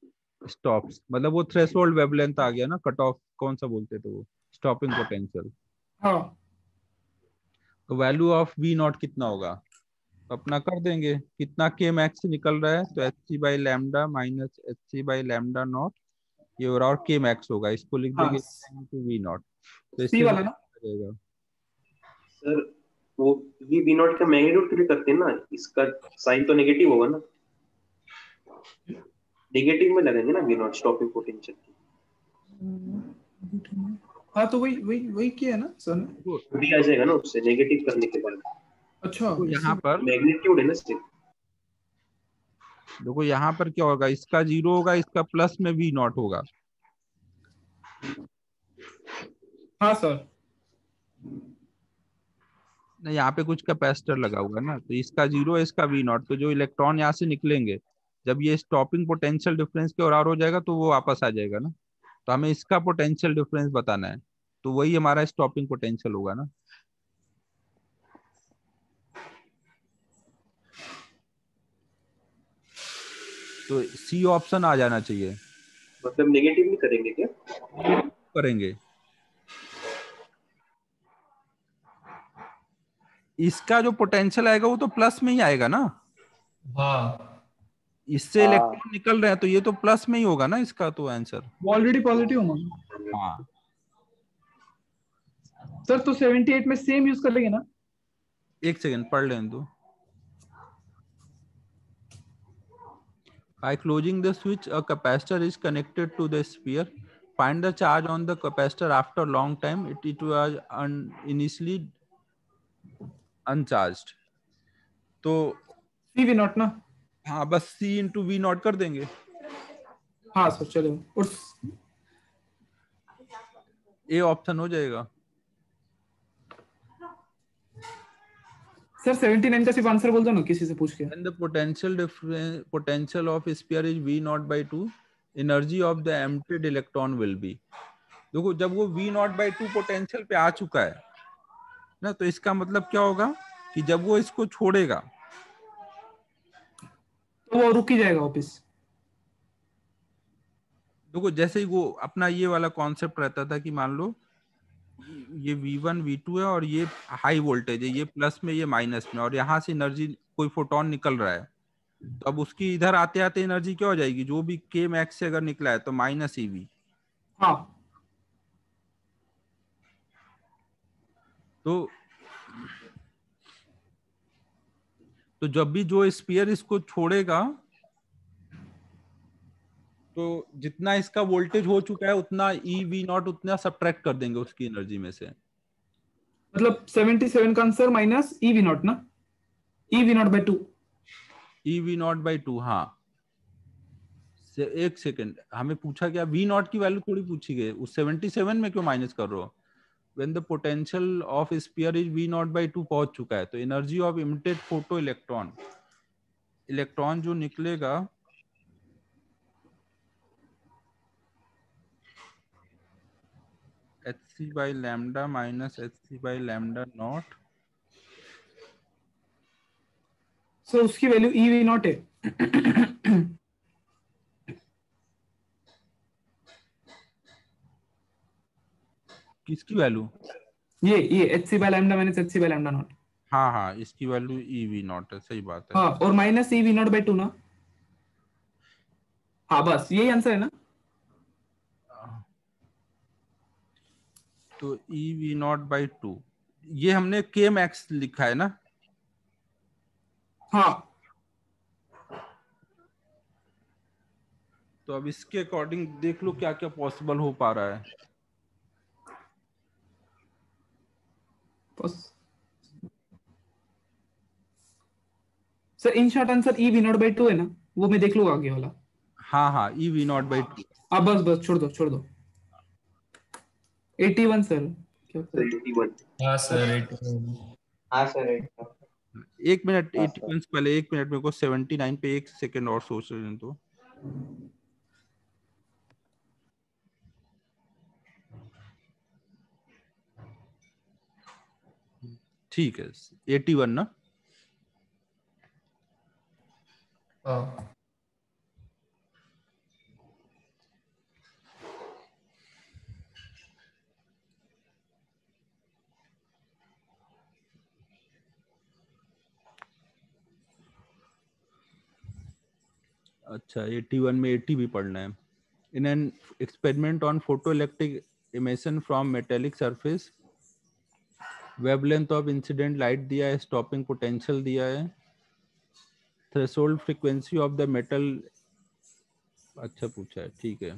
stops. मतलब वो threshold wavelength आ गया ना, cut off कौन सा बोलते थे वो, stopping potential. हाँ तो वैल्यू ऑफ वी नॉट कितना होगा, तो अपना कर देंगे। कितना के मैक्स निकल रहा है, तो h c by lambda minus h c by lambda naught, ये और के मैक्स होगा, इसको लिख हाँ, देंगे टू वी नॉट। तो सी इससे वाला ना। जाएगा। सर वो वी नॉट का मैग्नीट्यूड क्यों करते हैं ना, इसका साइन तो नेगेटिव होगा ना, नेगेटिव में लगेंगे ना वी नॉट स्टॉपिंग पोटेंशियल की। हाँ तो वही वही वही किया है ना सर ने। भी आ जाएगा ना उससे नेगेटिव करने के बाद। अच्छा तो यहाँ पर मैग्नीट्यूड है ना सिर्फ। देखो, यहाँ पर क्या होगा, इसका 0 होगा, इसका प्लस में वी नॉट होगा। हाँ सर। नहीं, यहाँ पे कुछ कैपेसिटर लगा हुआ है ना, तो इसका 0 है, इसका वी नॉट, तो जो इलेक्ट्रॉन यहाँ से निकलेंगे, जब ये स्टॉपिंग पोटेंशियल डिफरेंस के और हो जाएगा तो वो वापस आ जाएगा ना। तो हमें इसका पोटेंशियल डिफरेंस बताना है, तो वही हमारा स्टॉपिंग पोटेंशियल होगा ना। तो सी ऑप्शन आ जाना चाहिए। मतलब नेगेटिव नहीं करेंगे क्या? करेंगे, इसका जो पोटेंशियल आएगा वो तो प्लस में ही आएगा ना। हाँ इससे हाँ इलेक्ट्रॉन निकल रहे हैं तो ये तो प्लस में ही होगा ना इसका तो आंसर। वो ऑलरेडी पॉजिटिव होगा हाँ, सर, तो 78 में सेम यूज करेंगे ना। एक सेकंड पढ़ लें दो। By closing the switch, a capacitor is connected to the sphere. Find the charge on the capacitor after long time. It was initially uncharged. तो सी वी नॉट ना। हाँ, बस C इंटू वी नॉट कर देंगे। हाँ सर चलो, और A option हो जाएगा। सर 79 का सिर्फ आंसर बोल दो ना किसी से पूछ के। When the potential of sphere is V naught by 2, energy of the emptied electron will be। देखो, जब वो V naught by 2 पोटेंशियल पे आ चुका है ना, तो इसका मतलब क्या होगा कि जब वो इसको छोड़ेगा तो वो रुक ही जाएगा वापिस। देखो, जैसे ही वो अपना ये वाला कॉन्सेप्ट रहता था कि मान लो ये V1 V2 है और ये हाई वोल्टेज है, ये प्लस में ये माइनस में, और यहाँ से एनर्जी कोई फोटोन निकल रहा है, तो अब उसकी इधर आते आते एनर्जी क्या हो जाएगी, जो भी के मैक्स से अगर निकला है तो माइनस ईवी। हाँ तो जब भी जो स्फीयर इसको छोड़ेगा, तो जितना इसका वोल्टेज हो चुका है उतना ई वी नॉट उतना सब्ट्रैक्ट कर देंगे उसकी एनर्जी में से। मतलब 77 का आंसर माइनस ई वी नॉट ना, E V naught by 2। E V naught by 2, हाँ। एक सेकेंड, हमें पूछा क्या, वी नॉट की वैल्यू थोड़ी पूछी गई, उस 77 में क्यों माइनस कर रहे हो। When the potential of sphere is V naught by 2 पहुंच चुका है, तो energy of emitted photo electron, electron जो निकलेगा h c by lambda minus h c by lambda naught so उसकी वैल्यू ई वी नॉट है। किसकी वैल्यू? ये h c by lambda minus h c by lambda naught. हाँ हाँ, इसकी value e V naught है, सही बात है। हाँ, और minus E V naught by 2 ना। हाँ बस यही आंसर है ना। तो ई वी नॉट बाई 2, ये हमने के मैक्स लिखा है ना। हाँ, तो अब इसके अकॉर्डिंग देख लो क्या क्या पॉसिबल हो पा रहा है। बस sir in short answer e V naught by 2 है ना, वो मैं देख लूंगा आगे वाला। हाँ हाँ, ई वी नॉट बाई 2। अब बस बस छोड़ दो छोड़ दो। 81 सर, क्या सर 81। हाँ सर 81। हाँ सर 81। एक मिनट, हाँ 81 से पहले एक मिनट, मेरे को 79 पे एक सेकंड और सोच लेने दो। ठीक है, 81 ना। हाँ अच्छा, 81 में 80 भी पढ़ना है। In an experiment on photoelectric emission from metallic surface, wavelength of incident light दिया है, स्टॉपिंग पोटेंशियल दिया है, threshold frequency of the metal अच्छा पूछा है, ठीक है।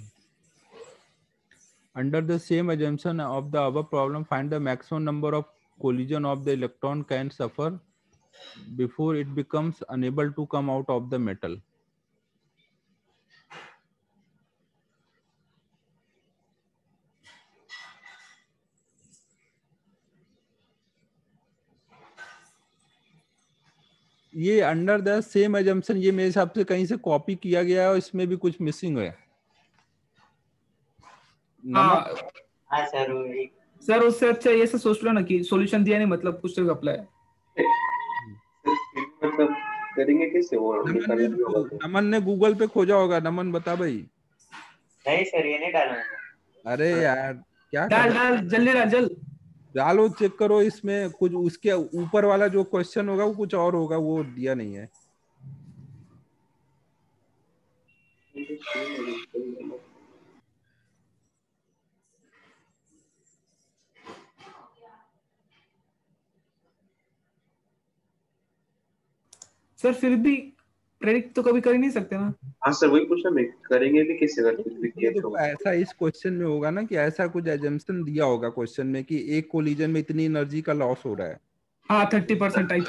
Under the same assumption of the above problem, find the maximum number of collision of the electron can suffer before it becomes unable to come out of the metal. ये under the same assumption, ये मेरे हिसाब से कहीं से copy किया गया है और इसमें भी कुछ मिसिंग है। हाँ हाँ सर वही। सर, उससे अच्छा ये से सोच लो ना कि सॉल्यूशन दिया नहीं मतलब कुछ तो अप्लाई। मतलब करेंगे कैसे वो निकालना भी होगा तो। नमन ने गूगल पे खोजा होगा, नमन बता भाई। नहीं सर ये नहीं डाला मैंने। अरे यार क्या कर डाल डाल जल्दी डाल जल्द। डालो, चेक करो, इसमें कुछ उसके ऊपर वाला जो क्वेश्चन होगा वो कुछ और होगा, वो दिया नहीं है। सर फिर भी प्रेडिक्ट तो कभी कर ही नहीं सकते ना। हाँ सर वही पूछा मैं, करेंगे भी कैसे अगर कुछ भी ये केस देखो, हो। ऐसा इस क्वेश्चन में होगा ना कि ऐसा कुछ एजम्पशन दिया होगा क्वेश्चन में कि एक कोलिजन में इतनी एनर्जी का लॉस हो रहा है। हाँ 30% टाइप।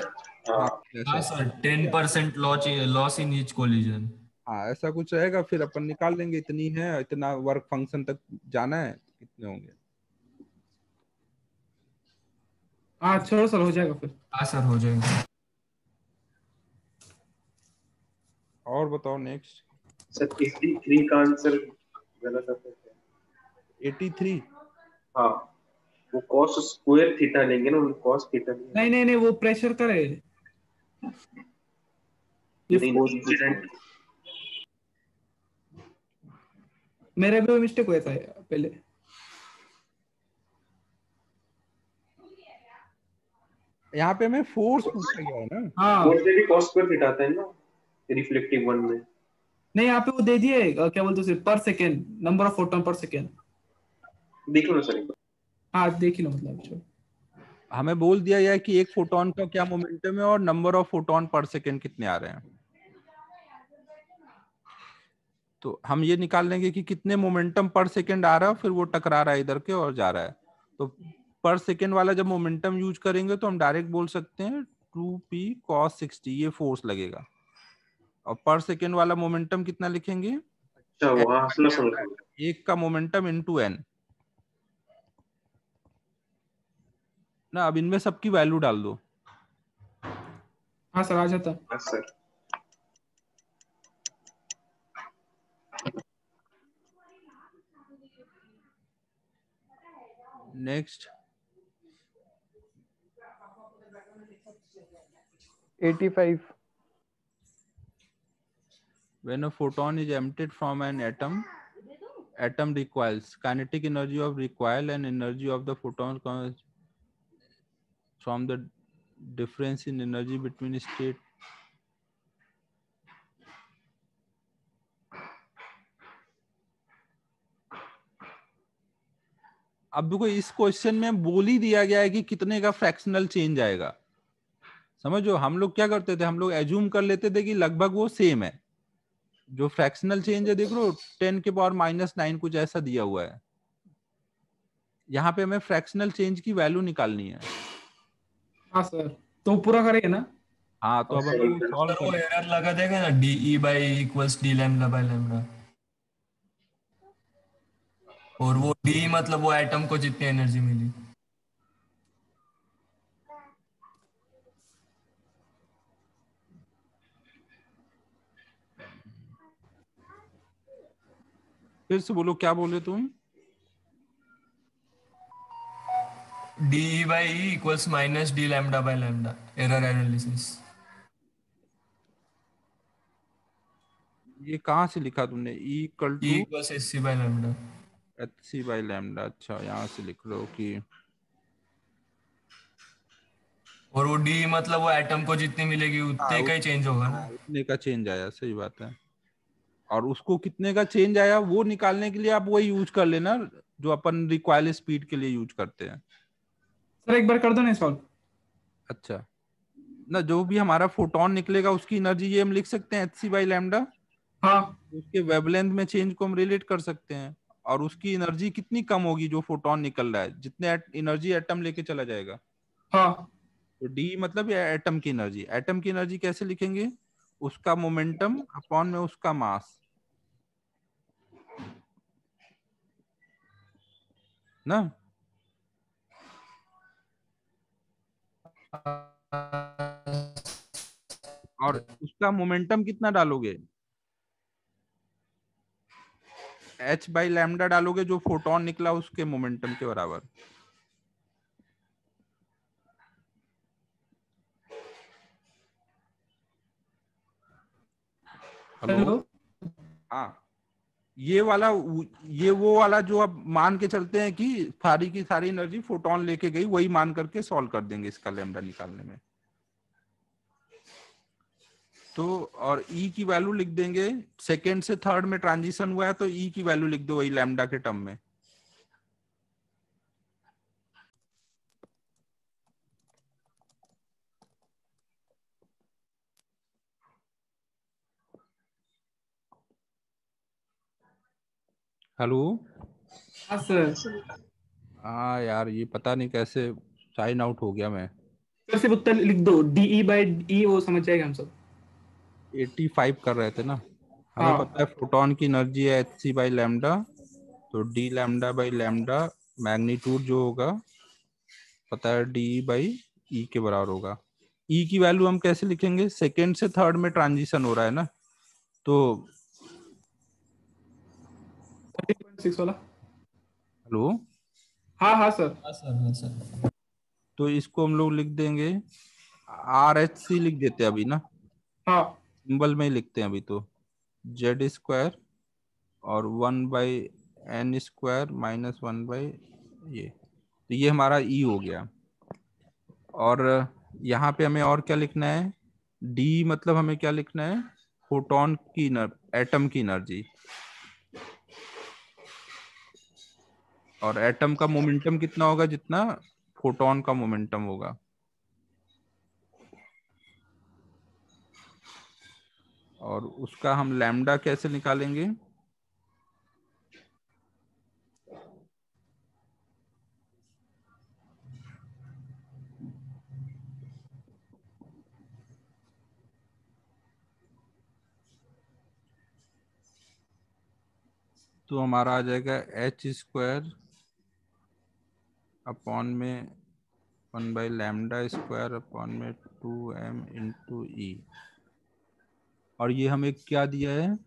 हाँ हाँ ऐसा, हाँ sir 10% loss in each collision. हाँ ऐसा कुछ रहेगा, फिर अपन निकाल लेंगे इतनी है, इतना वर्क फंक्शन तक जाना है, कितने होंगे। हाँ छोड़ो सर, हो जाएगा फिर। हाँ सर हो जाएगा। और बताओ नेक्स्ट। सर 83 का आंसर गलत आता है। 83। हाँ वो cos स्क्वायर थीटा लेंगे ना, उन्होंने cos थीटा लिया। नहीं नहीं नहीं, वो प्रेशर का है। नहीं इंसिडेंट। मेरा भी मिस्टेक हुआ था पहले। यहाँ पे मैं फोर्स पूछा गया है ना। हाँ और से भी cos स्क्वायर थीटा आता है ना रिफ्लेक्टिव वन में। नहीं, यहाँ पे वो दे दिए क्या बोलते हैं पर सेकेंड, नंबर ऑफ फोटोन पर सेकेंड। देख लो ना सर एक बार। हाँ देख लो मतलब छोड़। हमें बोल दिया गया है कि एक फोटोन का क्या मोमेंटम है और नंबर ऑफ फोटोन पर सेकेंड कितने आ रहे हैं। तो हम ये निकाल लेंगे कि कितने मोमेंटम पर सेकेंड आ रहा है, फिर वो टकरा रहा है इधर के और जा रहा है। तो पर सेकेंड वाला जब मोमेंटम यूज करेंगे तो हम डायरेक्ट बोल सकते हैं 2p cos 60, ये फोर्स लगेगा। और पर सेकेंड वाला मोमेंटम कितना लिखेंगे, अच्छा वहाँ समझ एक का मोमेंटम इनटू n ना। अब इनमें सबकी वैल्यू डाल दो। हाँ सर आ जाता। हाँ sir. Next 85। When a photon is emitted from an atom recoils. Kinetic energy of recoil and energy of the photon comes from the difference in energy between state. अब देखो इस क्वेश्चन में बोल ही दिया गया है कि कितने का फ्रैक्शनल चेंज आएगा। समझो हम लोग क्या करते थे, हम लोग एज्यूम कर लेते थे कि लगभग वो सेम है। जो फ्रैक्शनल चेंज है देख लो 10⁻⁹ कुछ ऐसा दिया हुआ है। यहाँ पे हमें फ्रैक्शनल चेंज की वैल्यू निकालनी है। हाँ सर, तो पूरा करेंगे ना? हाँ तो अब हम लोग सॉल्व वो एरर लगा देगा ना, DE/E = d λ/λ, और वो D मतलब वो एटम को जितनी एनर्जी मिली। फिर से बोलो, क्या बोले तुम? DE/E = -d λ/λ, error analysis. ये कहाँ से लिखा तुमने? E = hc/λ। hc/λ। अच्छा यहाँ से लिख रहे हो कि, और वो D मतलब वो एटम को जितनी मिलेगी उतने का ही चेंज होगा ना। उतने का चेंज आया, सही बात है। और उसको कितने का चेंज आया वो निकालने के लिए आप वही यूज कर लेना जो अपन रिक्वायर्ड स्पीड के लिए यूज करते हैं। सर एक बार कर दो ना सॉल्व। अच्छा ना, जो भी हमारा फोटोन निकलेगा उसकी एनर्जी ये हम लिख सकते हैं hc/λ। हाँ उसके वेवलेंथ में चेंज को हम रिलेट कर सकते हैं, और उसकी एनर्जी कितनी कम होगी जो फोटोन निकल रहा है, जितने एनर्जी एटम लेके चला जाएगा। हाँ तो डी मतलब ये एटम की एनर्जी। एटम की एनर्जी कैसे लिखेंगे? उसका मोमेंटम अपॉन में उसका मास ना। और उसका मोमेंटम कितना डालोगे? h/λ डालोगे, जो फोटोन निकला उसके मोमेंटम के बराबर। हेलो। हाँ ये वो वाला जो अब मान के चलते हैं कि सारी की सारी एनर्जी फोटोन लेके गई, वही मान करके सॉल्व कर देंगे इसका लैम्डा निकालने में। तो और E की वैल्यू लिख देंगे, सेकेंड से थर्ड में ट्रांजिशन हुआ है तो E की वैल्यू लिख दो वही लैम्डा के टर्म में। हेलो। हाँ सर। हाँ यार ये पता नहीं कैसे साइन आउट हो गया मैं। सर सिर्फ उत्तर लिख दो, DE/E, वो समझ जाएगा हम सब। 85 कर रहे थे ना। हमें हाँ पता है फोटोन की एनर्जी है hc/λ, तो d λ/λ मैग्नीट्यूड जो होगा पता है DE/E के बराबर होगा। E की वैल्यू हम कैसे लिखेंगे? सेकेंड से थर्ड में ट्रांजिशन हो रहा है ना, तो 30.6 वाला। हेलो। हाँ हाँ सर। हाँ सर, हाँ सर। तो इसको हम लोग लिख देंगे RHC लिख देते हैं अभी ना, हाँ सिंबल में ही लिखते हैं अभी। तो Z² और 1/n² माइनस 1/ ये, तो ये हमारा E हो गया। और यहाँ पे हमें और क्या लिखना है? D मतलब हमें क्या लिखना है? फोटोन की एटम की एनर्जी, और एटम का मोमेंटम कितना होगा? जितना फोटोन का मोमेंटम होगा। और उसका हम लैम्डा कैसे निकालेंगे? तो हमारा आ जाएगा h² अपॉन में 1/λ² अपॉन में 2m इंटू E। और ये हमें क्या दिया है?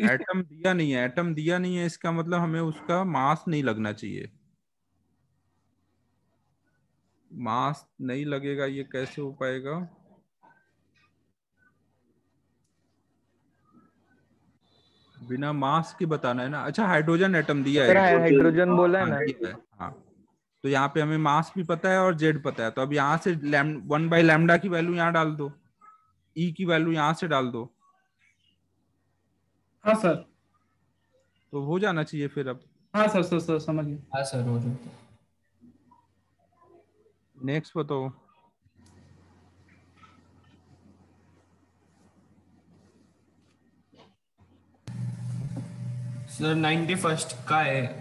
एटम दिया नहीं है, एटम दिया नहीं है, इसका मतलब हमें उसका मास नहीं लगना चाहिए। मास नहीं लगेगा, ये कैसे हो पाएगा? बिना मास के बताना है ना। अच्छा, हाइड्रोजन एटम दिया सर है, हाइड्रोजन बोला है हाँ ना। दिया है, हाँ। तो यहाँ पे हमें मास भी पता है और जेड पता है, तो अब यहाँ से 1/λ की वैल्यू यहाँ डाल दो, ई की वैल्यू यहाँ से डाल दो, हाँ सर। तो हो जाना चाहिए फिर। अब हाँ सर सर सर समझ गया। हाँ सर हो जाता है। नेक्स्ट बताओ। सर 91st का है।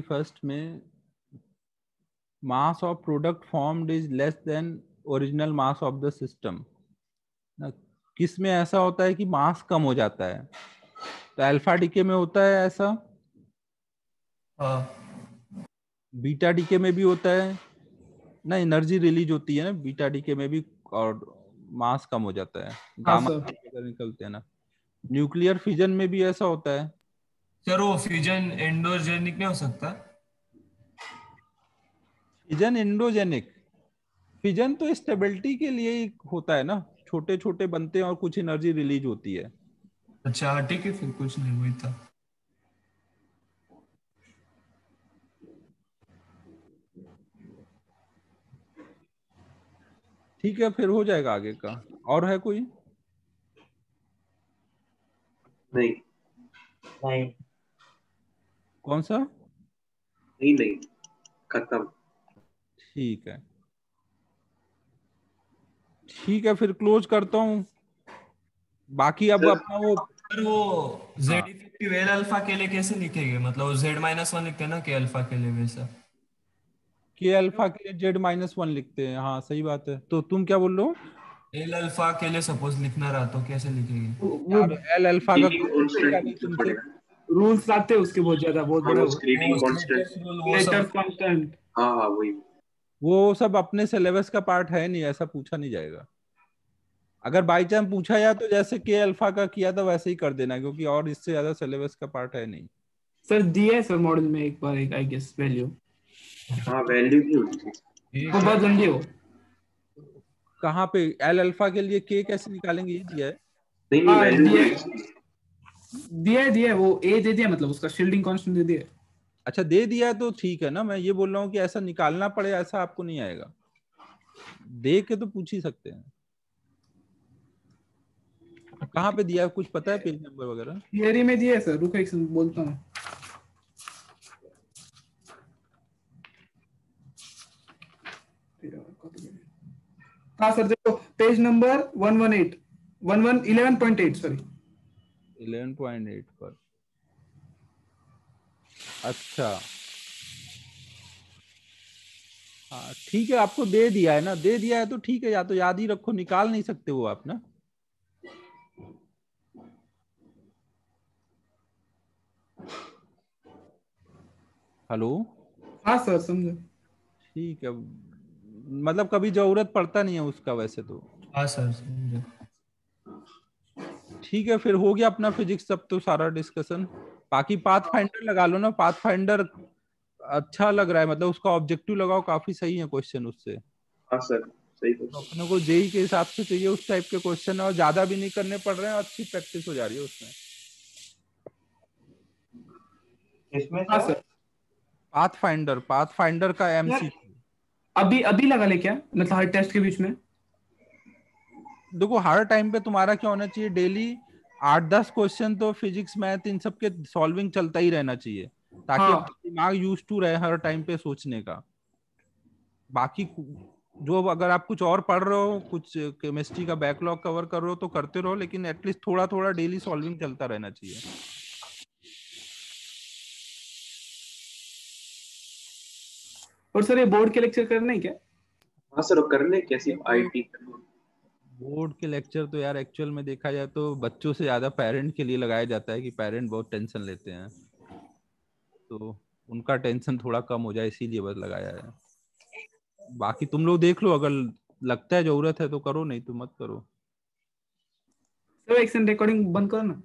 फर्स्ट में mass of product formed is less than original mass of the system. किस में ऐसा होता है कि मास कम हो जाता है? तो अल्फा डीके में होता है ऐसा, हाँ बीटा डीके में भी होता है ना, एनर्जी रिलीज होती है ना बीटा डीके में भी, और मास कम हो जाता है, हाँ गामा सर। वगैरह निकलते हैं ना। न्यूक्लियर फिजन में भी ऐसा होता है। सर वो फ्यूजन एंडोजेनिक नहीं हो सकता? फिजन एंडोजेनिक, फिजन तो स्टेबिलिटी के लिए ही होता है ना, छोटे छोटे बनते हैं और कुछ एनर्जी रिलीज होती है। अच्छा ठीक है, फिर कुछ नहीं वही था। ठीक है, फिर हो जाएगा आगे का। और है कोई? नहीं नहीं। कौन सा? नहीं खत्म। ठीक है, ठीक है, फिर क्लोज करता हूँ। बाकी अब सर अपना वो, सर वो z हाँ, इफेक्टिव एल अल्फा के लिए कैसे लिखेंगे? मतलब z-1 लिखते हैं ना के अल्फा के लिए, वैसा। के अल्फा के लिए z-1 लिखते हैं, हाँ सही बात है। तो तुम क्या बोल रहे हो? एल अल्फा के लिए सपोज लिखना रहा तो कैसे लिखेंगे? वो यार एल अल्फा का स्क्रीनिंग क्वेश्चन पूछा कांस्टेंट नहीं पूछना तुमसे? पड़ेगा। रूल्स लाते हैं उसके बहुत ज्यादा, बहुत हाँ बड़ा वो वो स्क्रीनिंग वो कांस्टेंट। स्लेटर्स रूल वो लेटर सब। कांस्टेंट। हाँ वही। वो सब अपने सिलेबस का पार्ट है नहीं, ऐसा पूछा नहीं जाएगा। अगर बाई चांस पूछा जाए तो जैसे के अल्फा का किया था वैसे ही कर देना, क्योंकि और इससे ज्यादा सिलेबस का पार्ट है नहीं। सर दिया है सर मॉडल में एक बार, एक आई गेस वैल्यू, हाँ वैल्यू भी होती थी। ठीक वो है। बहुत लंबी हो। कहाँ पे एल अल्फा के लिए के कैसे निकालेंगे, ये दिया है? नहीं हाँ वैल्यू दिया होती है, थी। दिया है वो ए दे दिया, मतलब उसका शील्डिंग कांस्टेंट दे दिया है। अच्छा दे दिया है तो ठीक है ना, मैं ये बोल रहा हूँ कि ऐसा निकालना पड़े, ऐसा आपको नहीं आएगा। दे के तो पूछ ही सकते हैं। कहाँ पे दिया है, कुछ पता है पेज नंबर वगैरह? थियरी में दिया है सर, रुको एक सेकंड बोलता हूँ। हाँ सर देखो, पेज नंबर 118 11.8 सॉरी। 11.8 पर। अच्छा हाँ ठीक है, आपको दे दिया है ना, दे दिया है तो ठीक है, या तो याद ही रखो, निकाल नहीं सकते वो आप ना। हेलो, हाँ सर समझे। ठीक है, मतलब कभी जरूरत पड़ता नहीं है उसका वैसे तो। हाँ सर समझे। ठीक है, फिर हो गया अपना फिजिक्स सब तो सारा डिस्कशन। बाकी पाथ फाइंडर लगा लो ना, पाथ फाइंडर अच्छा लग रहा है, मतलब उसका ऑब्जेक्टिव लगाओ, काफी सही है क्वेश्चन उससे। हाँ सर सही तो कुछ। अपने को जेई के हिसाब से चाहिए उस टाइप के क्वेश्चन है, और ज्यादा भी नहीं करने पड़ रहे हैं, अच्छी प्रैक्टिस हो जा रही है उसमें। इसमें हाँ सर सर। पाथ फाइंडर का यार एमसीक्यू। अभी अभी लगा ले क्या, मतलब हर टेस्ट के बीच में? देखो हर टाइम पे तुम्हारा क्या होना चाहिए, डेली 8-10 क्वेश्चन तो फिजिक्स मैथ इन सब के सॉल्विंग चलता ही रहना चाहिए, ताकि हाँ अपना दिमाग यूज टू रहे हर टाइम पे सोचने का। बाकी जो अगर आप कुछ और पढ़ रहे हो, कुछ केमिस्ट्री का बैकलॉग कवर कर रहे हो तो करते रहो, लेकिन एटलीस्ट थोड़ा थोड़ा डेली सॉल्विंग चलता रहना चाहिए। और सर ये बोर्ड के लेक्चर करना है क्या? हाँ सर वो करने कैसी आईटी करने। बोर्ड के लेक्चर तो यार एक्चुअल में देखा जाए तो बच्चों से ज्यादा पेरेंट के लिए लगाया जाता है, कि पेरेंट बहुत टेंशन लेते हैं। तो उनका टेंशन थोड़ा कम हो जाए इसीलिए बस लगाया है। बाकी तुम लोग देख लो, अगर लगता है जरूरत है तो करो, नहीं तो मत करो। सर एक सेकंड रिकॉर्डिंग बंद करो ना।